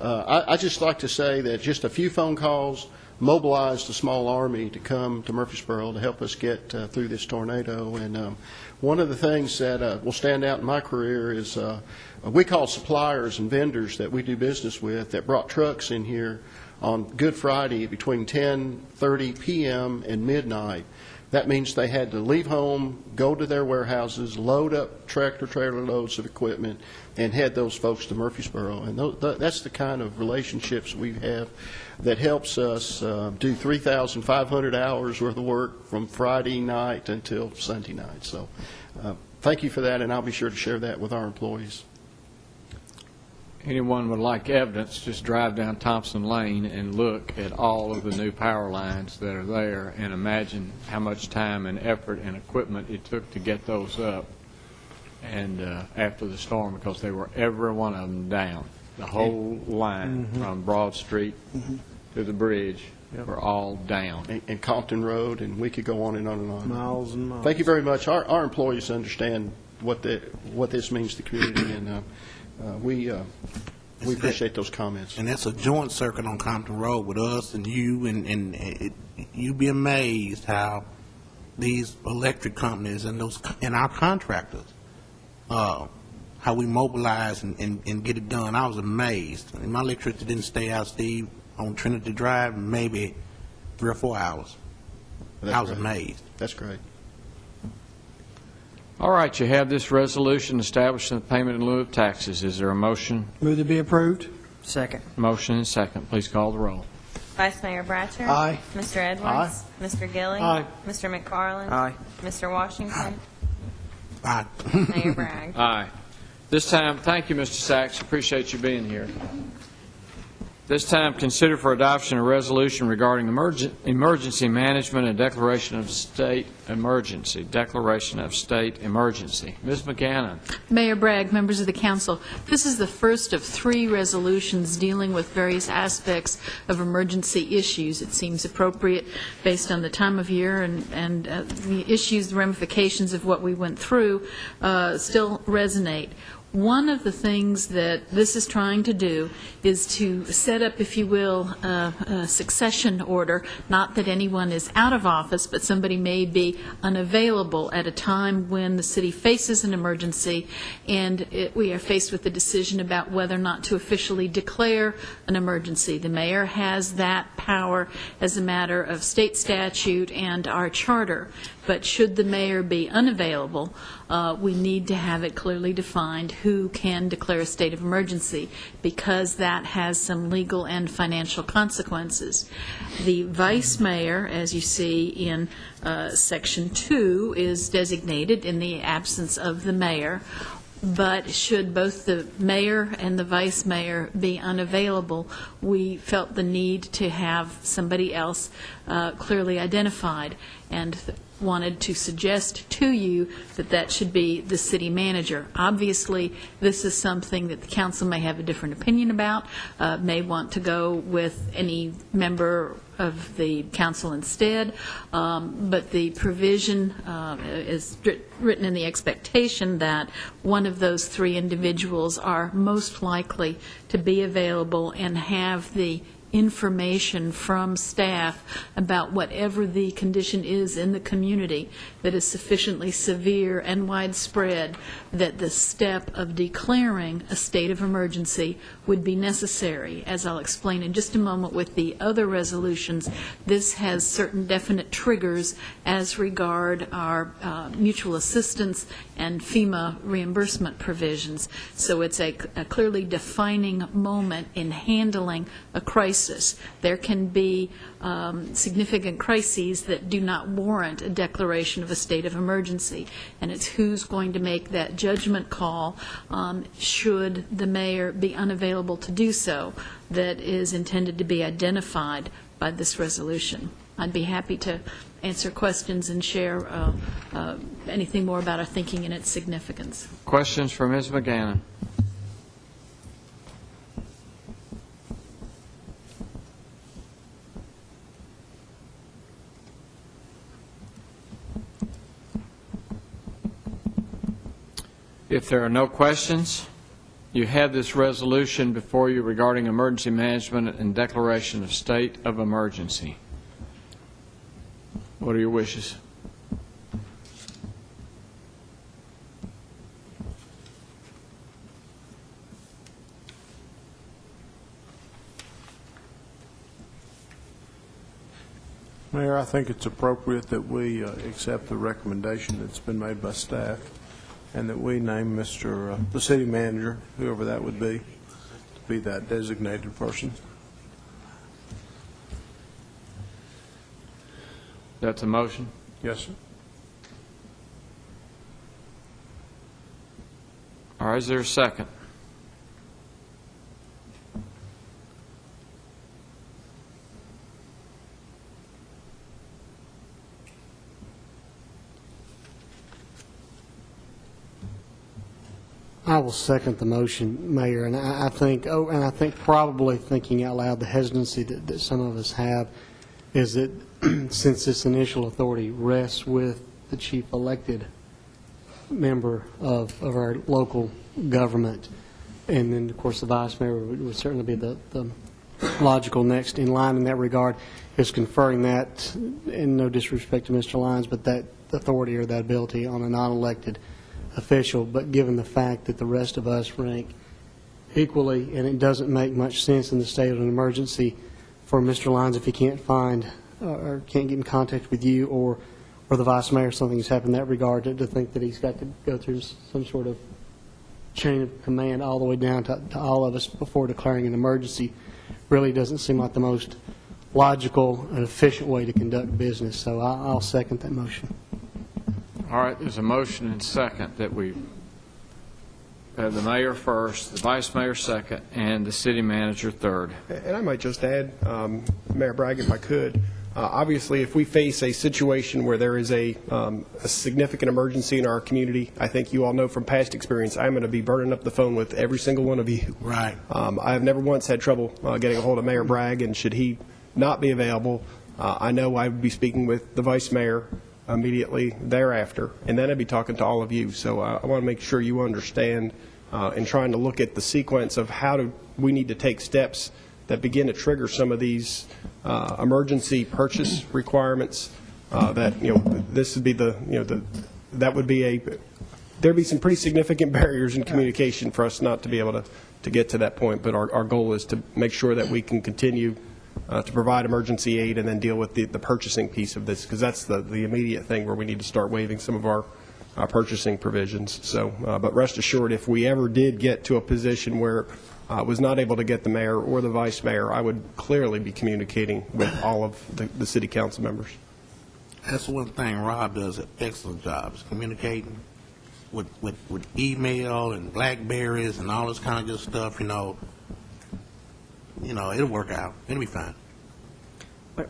I just like to say that just a few phone calls mobilized a small army to come to Murfreesboro to help us get through this tornado. And one of the things that will stand out in my career is we call suppliers and vendors that we do business with that brought trucks in here on Good Friday between 10:30 p.m. and midnight That means they had to leave home, go to their warehouses, load up tractor-trailer loads of equipment, and head those folks to Murfreesboro. And that's the kind of relationships we have that helps us do 3,500 hours worth of work from Friday night until Sunday night. So thank you for that, and I'll be sure to share that with our employees. Anyone would like evidence, just drive down Thompson Lane and look at all of the new power lines that are there and imagine how much time and effort and equipment it took to get those up and after the storm, because they were every one of them down. The whole line from Broad Street to the bridge were all down. And Compton Road, and we could go on and on and on. Miles and miles. Thank you very much. Our employees understand what this means to the community, and we appreciate those comments. And that's a joint circuit on Compton Road with us and you, and you'd be amazed how these electric companies and our contractors, how we mobilize and get it done. I was amazed. And my electricity didn't stay out, Steve, on Trinity Drive, maybe 3 or 4 hours. I was amazed. That's great. All right, you have this resolution establishing the payment in lieu of taxes. Is there a motion? Move to be approved. Second. Motion and second. Please call the roll. Vice Mayor Bratcher. Aye. Mr. Edwards. Mr. Gilly. Aye. Mr. McFarland. Aye. Mr. Washington. Aye. Mayor Bragg. Aye. This time, thank you, Mr. Sachs. Appreciate you being here. This time, consider for adoption a resolution regarding emergency management and declaration of state emergency. Declaration of state emergency. Ms. McGannon. Mayor Bragg, members of the council, this is the first of 3 resolutions dealing with various aspects of emergency issues. It seems appropriate based on the time of year and the issues, the ramifications of what we went through still resonate. One of the things that this is trying to do is to set up, if you will, a succession order, not that anyone is out of office, but somebody may be unavailable at a time when the city faces an emergency, and we are faced with the decision about whether or not to officially declare an emergency. The mayor has that power as a matter of state statute and our charter. But should the mayor be unavailable, we need to have it clearly defined who can declare a state of emergency, because that has some legal and financial consequences. The vice mayor, as you see in Section 2, is designated in the absence of the mayor. But should both the mayor and the vice mayor be unavailable, we felt the need to have somebody else clearly identified, and wanted to suggest to you that that should be the city manager. Obviously, this is something that the council may have a different opinion about, may want to go with any member of the council instead, but the provision is written in the expectation that one of those 3 individuals are most likely to be available and have the information from staff about whatever the condition is in the community that is sufficiently severe and widespread that the step of declaring a state of emergency would be necessary. As I'll explain in just a moment with the other resolutions, this has certain definite triggers as regard our mutual assistance and FEMA reimbursement provisions. So it's a clearly defining moment in handling a crisis. There can be significant crises that do not warrant a declaration of a state of emergency, and it's who's going to make that judgment call should the mayor be unavailable to do so that is intended to be identified by this resolution. I'd be happy to answer questions and share anything more about our thinking and its significance. Questions for Ms. McGannon? If there are no questions, you have this resolution before you regarding emergency management and declaration of state of emergency. What are your wishes? Mayor, I think it's appropriate that we accept the recommendation that's been made by staff, and that we name the city manager, whoever that would be, to be that designated person. That's a motion? Yes, sir. All right, is there a second? I will second the motion, Mayor, and I think, probably thinking out loud, the hesitancy that some of us have is that since this initial authority rests with the chief elected member of our local government, and then, of course, the vice mayor would certainly be the logical next in line in that regard, is conferring that, in no disrespect to Mr. Lyons, but that authority or that ability on a non-elected official. But given the fact that the rest of us rank equally, and it doesn't make much sense in the state of an emergency for Mr. Lyons, if he can't find or can't get in contact with you or the vice mayor, something's happened in that regard, to think that he's got to go through some sort of chain of command all the way down to all of us before declaring an emergency really doesn't seem like the most logical and efficient way to conduct business. So I'll second that motion. All right, there's a motion and second that we have the mayor first, the vice mayor second, and the city manager third. And I might just add, Mayor Bragg, if I could, obviously, if we face a situation where there is a significant emergency in our community, I think you all know from past experience, I'm going to be burning up the phone with every single one of you. Right. I have never once had trouble getting a hold of Mayor Bragg, and should he not be available, I know I would be speaking with the vice mayor immediately thereafter, and then I'd be talking to all of you. So I want to make sure you understand in trying to look at the sequence of how do we need to take steps that begin to trigger some of these emergency purchase requirements. That this would be that would be there'd be some pretty significant barriers in communication for us not to be able to get to that point. But our goal is to make sure that we can continue to provide emergency aid and then deal with the purchasing piece of this, because that's the immediate thing where we need to start waiving some of our purchasing provisions. So, but rest assured, if we ever did get to a position where I was not able to get the mayor or the vice mayor, I would clearly be communicating with all of the city council members. That's one thing Rob does an excellent job, is communicating with email and Blackberries and all this kind of good stuff. It'll work out. It'll be fine.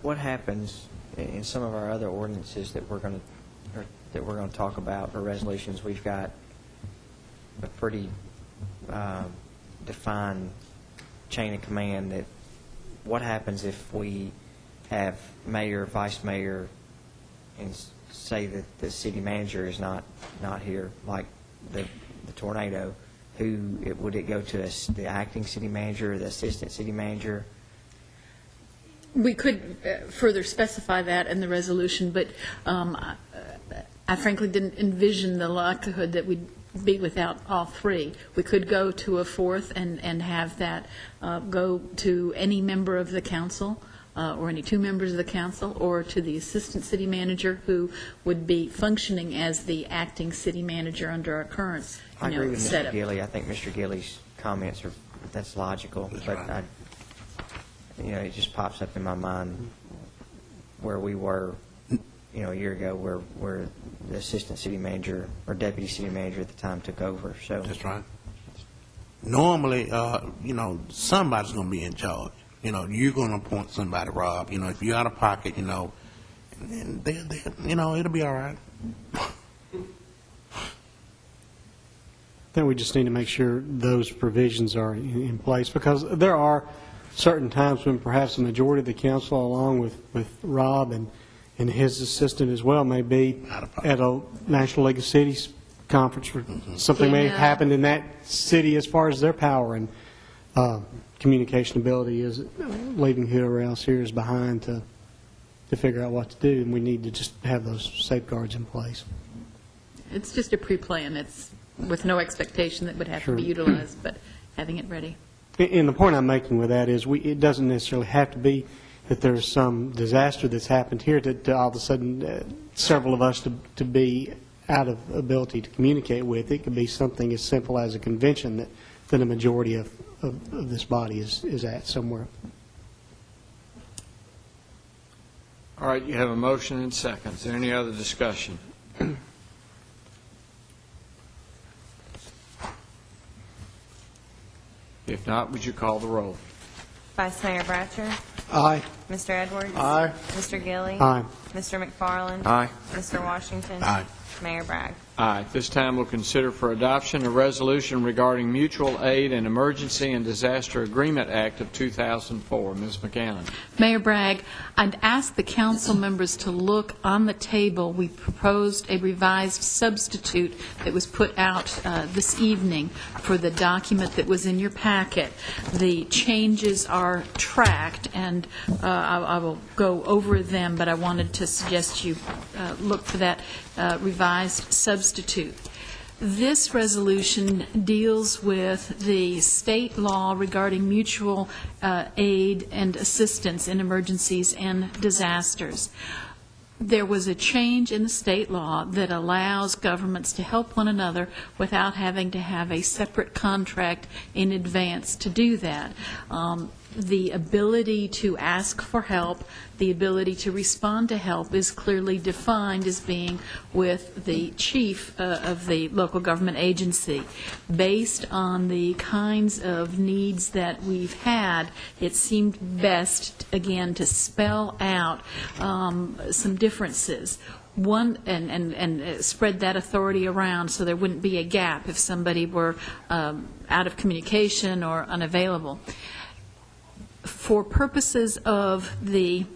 What happens in some of our other ordinances that we're going to talk about, or resolutions? We've got a pretty defined chain of command. That what happens if we have mayor, vice mayor, and say that the city manager is not here, like the tornado? Would it go to the acting city manager or the assistant city manager? We could further specify that in the resolution, but I frankly didn't envision the likelihood that we'd be without all three. We could go to a fourth and have that go to any member of the council, or any two members of the council, or to the assistant city manager, who would be functioning as the acting city manager under our current setup. I agree with Mr. Gilley. I think Mr. Gilley's comments that's logical. That's but right. It just pops up in my mind where we were, a year ago, where the assistant city manager or deputy city manager at the time took over. So That's right. Normally, somebody's going to be in charge. You're going to appoint somebody, Rob. If you're out of pocket, and it'll be all right. I think we just need to make sure those provisions are in place, because there are certain times when perhaps the majority of the council, along with Rob and his assistant as well, may be at a National League of Cities conference where something may have happened in that city as far as their power and communication ability is, leaving whoever else here is behind to figure out what to do, and we need to just have those safeguards in place. It's just a pre-plan. It's with no expectation that would have to be utilized, but having it ready. And the point I'm making with that is it doesn't necessarily have to be that there's some disaster that's happened here to all of a sudden several of us to be out of ability to communicate with. It could be something as simple as a convention that a majority of this body is at somewhere. All right, you have a motion and second. Is there any other discussion? If not, would you call the roll? Vice Mayor Bratcher. Aye. Mr. Edwards. Aye. Mr. Gilly. Aye. Mr. McFarland. Aye. Mr. Washington. Aye. Mayor Bragg. Aye. This time we'll consider for adoption a resolution regarding Mutual Aid and Emergency and Disaster Agreement Act of 2004. Ms. McCannon. Mayor Bragg, I'd ask the council members to look on the table. We proposed a revised substitute that was put out this evening for the document that was in your packet. The changes are tracked, and I will go over them, but I wanted to suggest you look for that revised substitute. This resolution deals with the state law regarding mutual aid and assistance in emergencies and disasters. There was a change in the state law that allows governments to help one another without having to have a separate contract in advance to do that. The ability to ask for help, the ability to respond to help is clearly defined as being with the chief of the local government agency. Based on the kinds of needs that we've had, it seemed best, again, to spell out some differences. One, and spread that authority around so there wouldn't be a gap if somebody were out of communication or unavailable. For purposes of the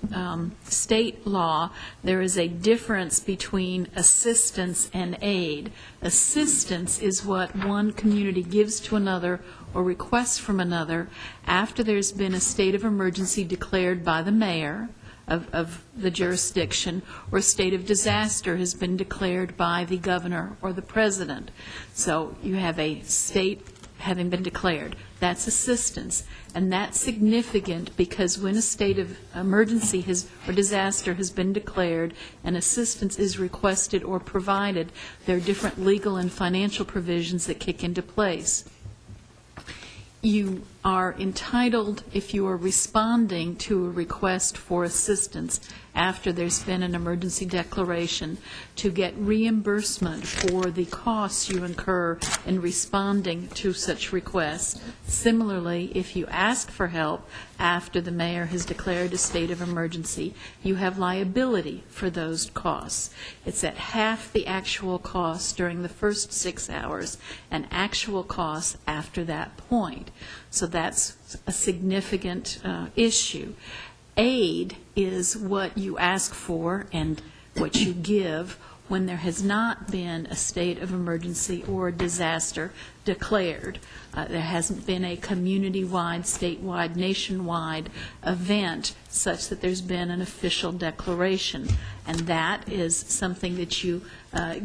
state law, there is a difference between assistance and aid. Assistance is what one community gives to another or requests from another after there's been a state of emergency declared by the mayor of the jurisdiction, or a state of disaster has been declared by the governor or the president. So you have a state having been declared. That's assistance. And that's significant because when a state of emergency or disaster has been declared and assistance is requested or provided, there are different legal and financial provisions that kick into place. You are entitled, if you are responding to a request for assistance after there's been an emergency declaration, to get reimbursement for the costs you incur in responding to such requests. Similarly, if you ask for help after the mayor has declared a state of emergency, you have liability for those costs. It's at half the actual cost during the first 6 hours and actual costs after that point. So that's a significant issue. Aid is what you ask for and what you give when there has not been a state of emergency or disaster declared. There hasn't been a community-wide, statewide, nationwide event such that there's been an official declaration. And that is something that you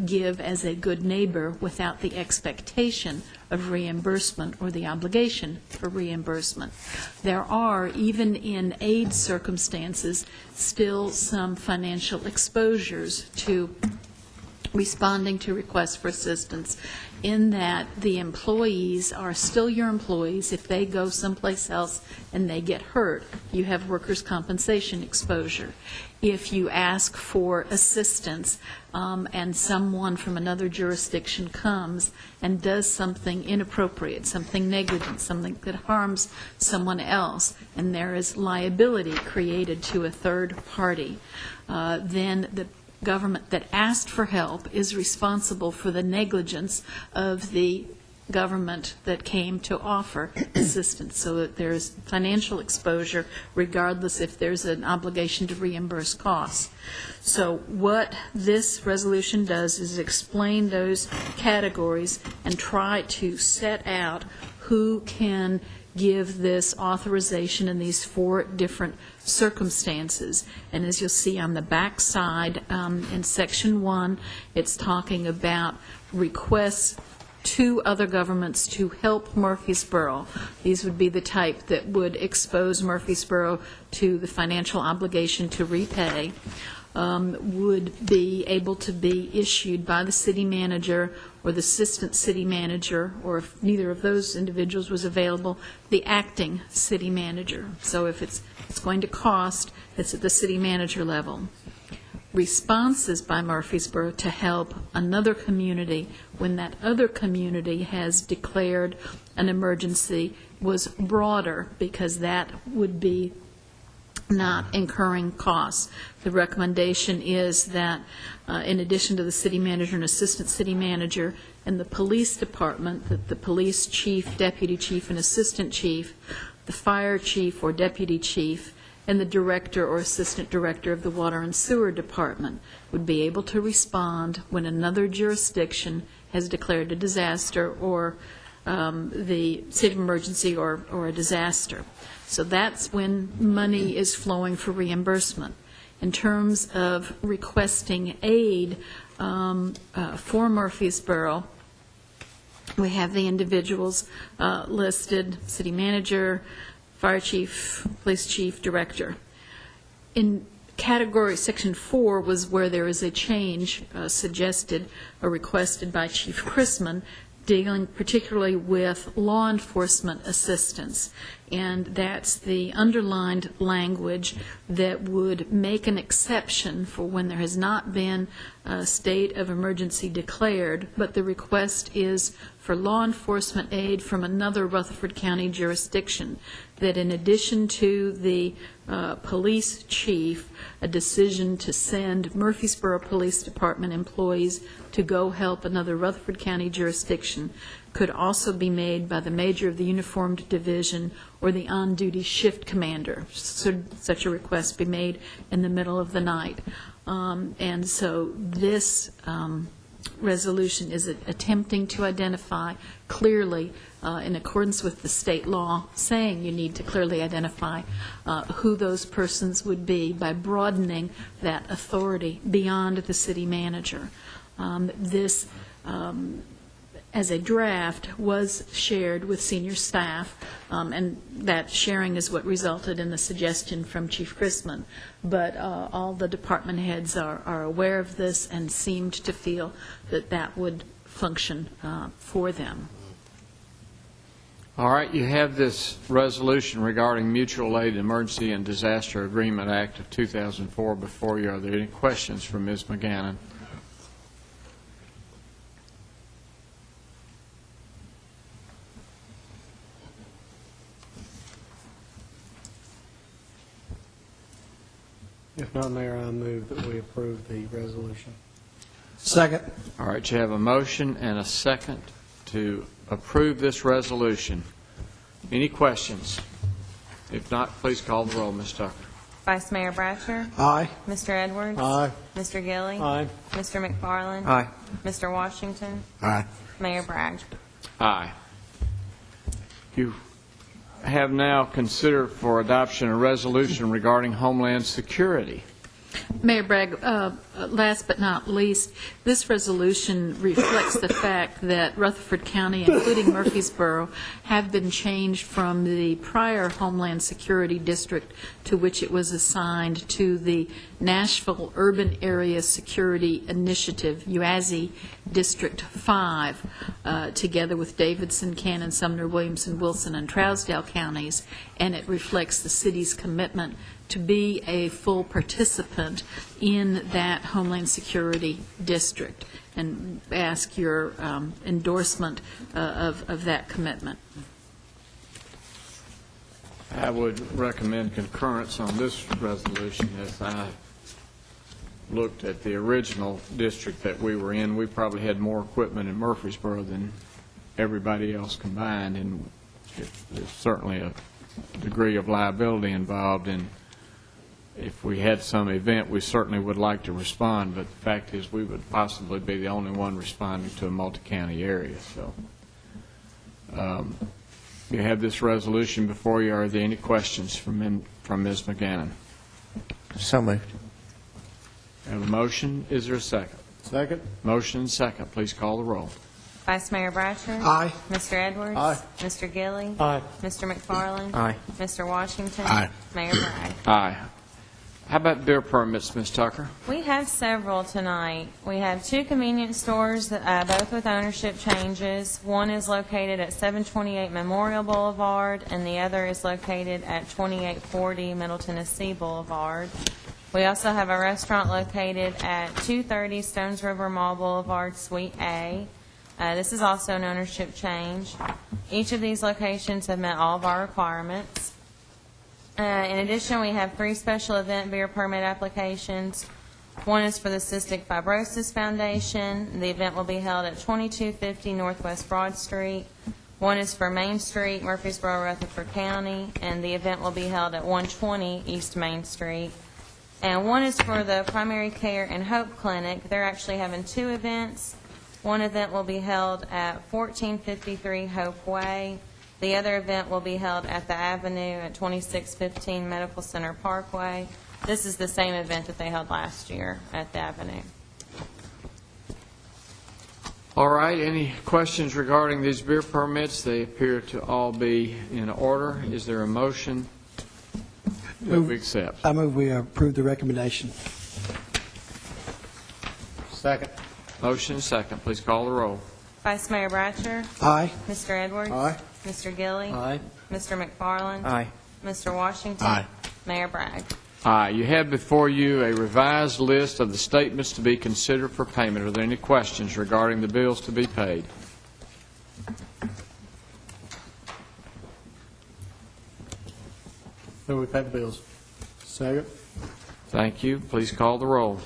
give as a good neighbor without the expectation of reimbursement or the obligation for reimbursement. There are, even in aid circumstances, still some financial exposures to responding to requests for assistance, in that the employees are still your employees. If they go someplace else and they get hurt, you have workers' compensation exposure. If you ask for assistance and someone from another jurisdiction comes and does something inappropriate, something negligent, something that harms someone else, and there is liability created to a third party, then the government that asked for help is responsible for the negligence of the government that came to offer assistance, so that there's financial exposure regardless if there's an obligation to reimburse costs. So what this resolution does is explain those categories and try to set out who can give this authorization in these 4 different circumstances. And as you'll see on the back side, in Section 1, it's talking about requests to other governments to help Murfreesboro. These would be the type that would expose Murfreesboro to the financial obligation to repay, would be able to be issued by the city manager or the assistant city manager, or if neither of those individuals was available, the acting city manager. So if it's going to cost, it's at the city manager level. Responses by Murfreesboro to help another community when that other community has declared an emergency was broader, because that would be not incurring costs. The recommendation is that in addition to the city manager and assistant city manager and the police department, that the police chief, deputy chief, and assistant chief, the fire chief or deputy chief, and the director or assistant director of the water and sewer department would be able to respond when another jurisdiction has declared a disaster or the state of emergency or a disaster. So that's when money is flowing for reimbursement. In terms of requesting aid for Murfreesboro, we have the individuals listed: city manager, fire chief, police chief, director. In category section 4 was where there is a change suggested or requested by Chief Chrisman, dealing particularly with law enforcement assistance. And that's the underlined language that would make an exception for when there has not been a state of emergency declared, but the request is for law enforcement aid from another Rutherford County jurisdiction, that in addition to the police chief, a decision to send Murfreesboro Police Department employees to go help another Rutherford County jurisdiction could also be made by the major of the uniformed division or the on-duty shift commander. Should such a request be made in the middle of the night. And so this resolution is attempting to identify clearly, in accordance with the state law, saying you need to clearly identify who those persons would be by broadening that authority beyond the city manager. This, as a draft, was shared with senior staff, and that sharing is what resulted in the suggestion from Chief Chrisman. But all the department heads are aware of this and seemed to feel that that would function for them. All right, you have this resolution regarding Mutual Aid Emergency and Disaster Agreement Act of 2004 before you. Are there any questions for Ms. McGannon? If not, Mayor, I move that we approve the resolution. Second. All right, you have a motion and a second to approve this resolution. Any questions? If not, please call the roll, Ms. Tucker. Vice Mayor Bratcher. Aye. Mr. Edwards. Aye. Mr. Gilly. Aye. Mr. McFarland. Aye. Mr. Washington. Aye. Mayor Bragg. Aye. You have now considered for adoption a resolution regarding Homeland Security. Mayor Bragg, last but not least, this resolution reflects the fact that Rutherford County, including Murfreesboro, have been changed from the prior Homeland Security District to which it was assigned to the Nashville Urban Area Security Initiative, UASI District 5, together with Davidson, Cannon, Sumner, Williamson, Wilson, and Trousdale counties, and it reflects the city's commitment to be a full participant in that Homeland Security District, and ask your endorsement of that commitment. I would recommend concurrence on this resolution. As I looked at the original district that we were in, we probably had more equipment in Murfreesboro than everybody else combined, and there's certainly a degree of liability involved in. If we had some event, we certainly would like to respond, but the fact is we would possibly be the only one responding to a multi-county area. So you have this resolution before you. Are there any questions from Ms. McGannon? So moved. I have a motion. Is there a second? Second. Motion and second. Please call the roll. Vice Mayor Bratcher. Aye. Mr. Edwards. Aye. Mr. Gilly. Aye. Mr. McFarland. Aye. Mr. Washington. Aye. Mayor Bragg. Aye. How about beer permits, Ms. Tucker? We have several tonight. We have two convenience stores, both with ownership changes. One is located at 728 Memorial Boulevard, and the other is located at 2840 Middle Tennessee Boulevard. We also have a restaurant located at 230 Stones River Mall Boulevard, Suite A. This is also an ownership change. Each of these locations have met all of our requirements. In addition, we have 3 special event beer permit applications. One is for the Cystic Fibrosis Foundation. The event will be held at 2250 Northwest Broad Street. One is for Main Street, Murfreesboro, Rutherford County, and the event will be held at 120 East Main Street. And one is for the Primary Care and Hope Clinic. They're actually having 2 events. One event will be held at 1453 Hope Way. The other event will be held at the Avenue at 2615 Medical Center Parkway. This is the same event that they held last year at the Avenue. All right, any questions regarding these beer permits? They appear to all be in order. Is there a motion that we accept? I move we approve the recommendation. Second. Motion and second. Please call the roll. Vice Mayor Bratcher. Aye. Mr. Edwards. Aye. Mr. Gilly. Aye. Mr. McFarland. Aye. Mr. Washington. Aye. Mayor Bragg. Aye. You have before you a revised list of the statements to be considered for payment. Are there any questions regarding the bills to be paid? Move we pay the bills. Second. Thank you. Please call the roll.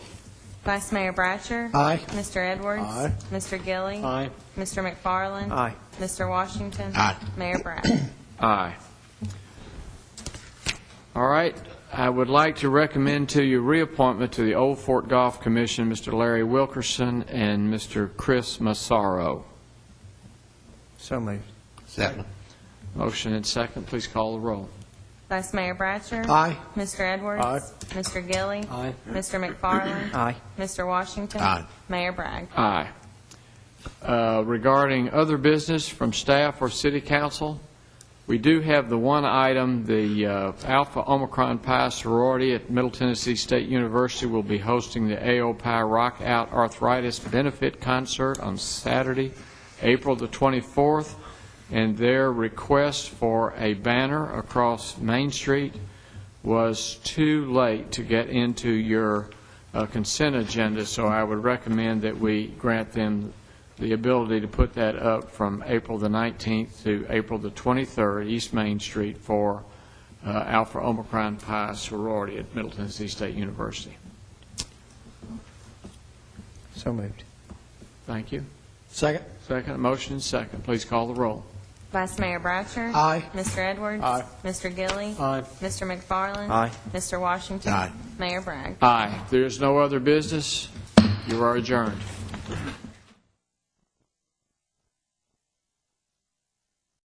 Vice Mayor Bratcher. Aye. Mr. Edwards. Aye. Mr. Gilly. Aye. Mr. McFarland. Aye. Mr. Washington. Aye. Mayor Bragg. Aye. All right. I would like to recommend to you reappointment to the Old Fort Golf Commission, Mr. Larry Wilkerson and Mr. Chris Massaro. So moved. Second. Motion and second. Please call the roll. Vice Mayor Bratcher. Aye. Mr. Edwards. Aye. Mr. Gilly. Aye. Mr. McFarland. Aye. Mr. Washington. Aye. Mayor Bragg. Aye. Regarding other business from staff or city council, we do have the one item, the Alpha Omicron Pi sorority at Middle Tennessee State University will be hosting the AO Pi Rock Out Arthritis Benefit Concert on Saturday, April the 24th, and their request for a banner across Main Street was too late to get into your consent agenda, so I would recommend that we grant them the ability to put that up from April the 19th to April the 23rd, East Main Street, for Alpha Omicron Pi sorority at Middle Tennessee State University. So moved. Thank you. Second. Second. Motion and second. Please call the roll. Vice Mayor Bratcher. Aye. Mr. Edwards. Aye. Mr. Gilly. Aye. Mr. McFarland. Aye. Mr. Washington. Aye. Mayor Bragg. Aye. If there is no other business, you are adjourned.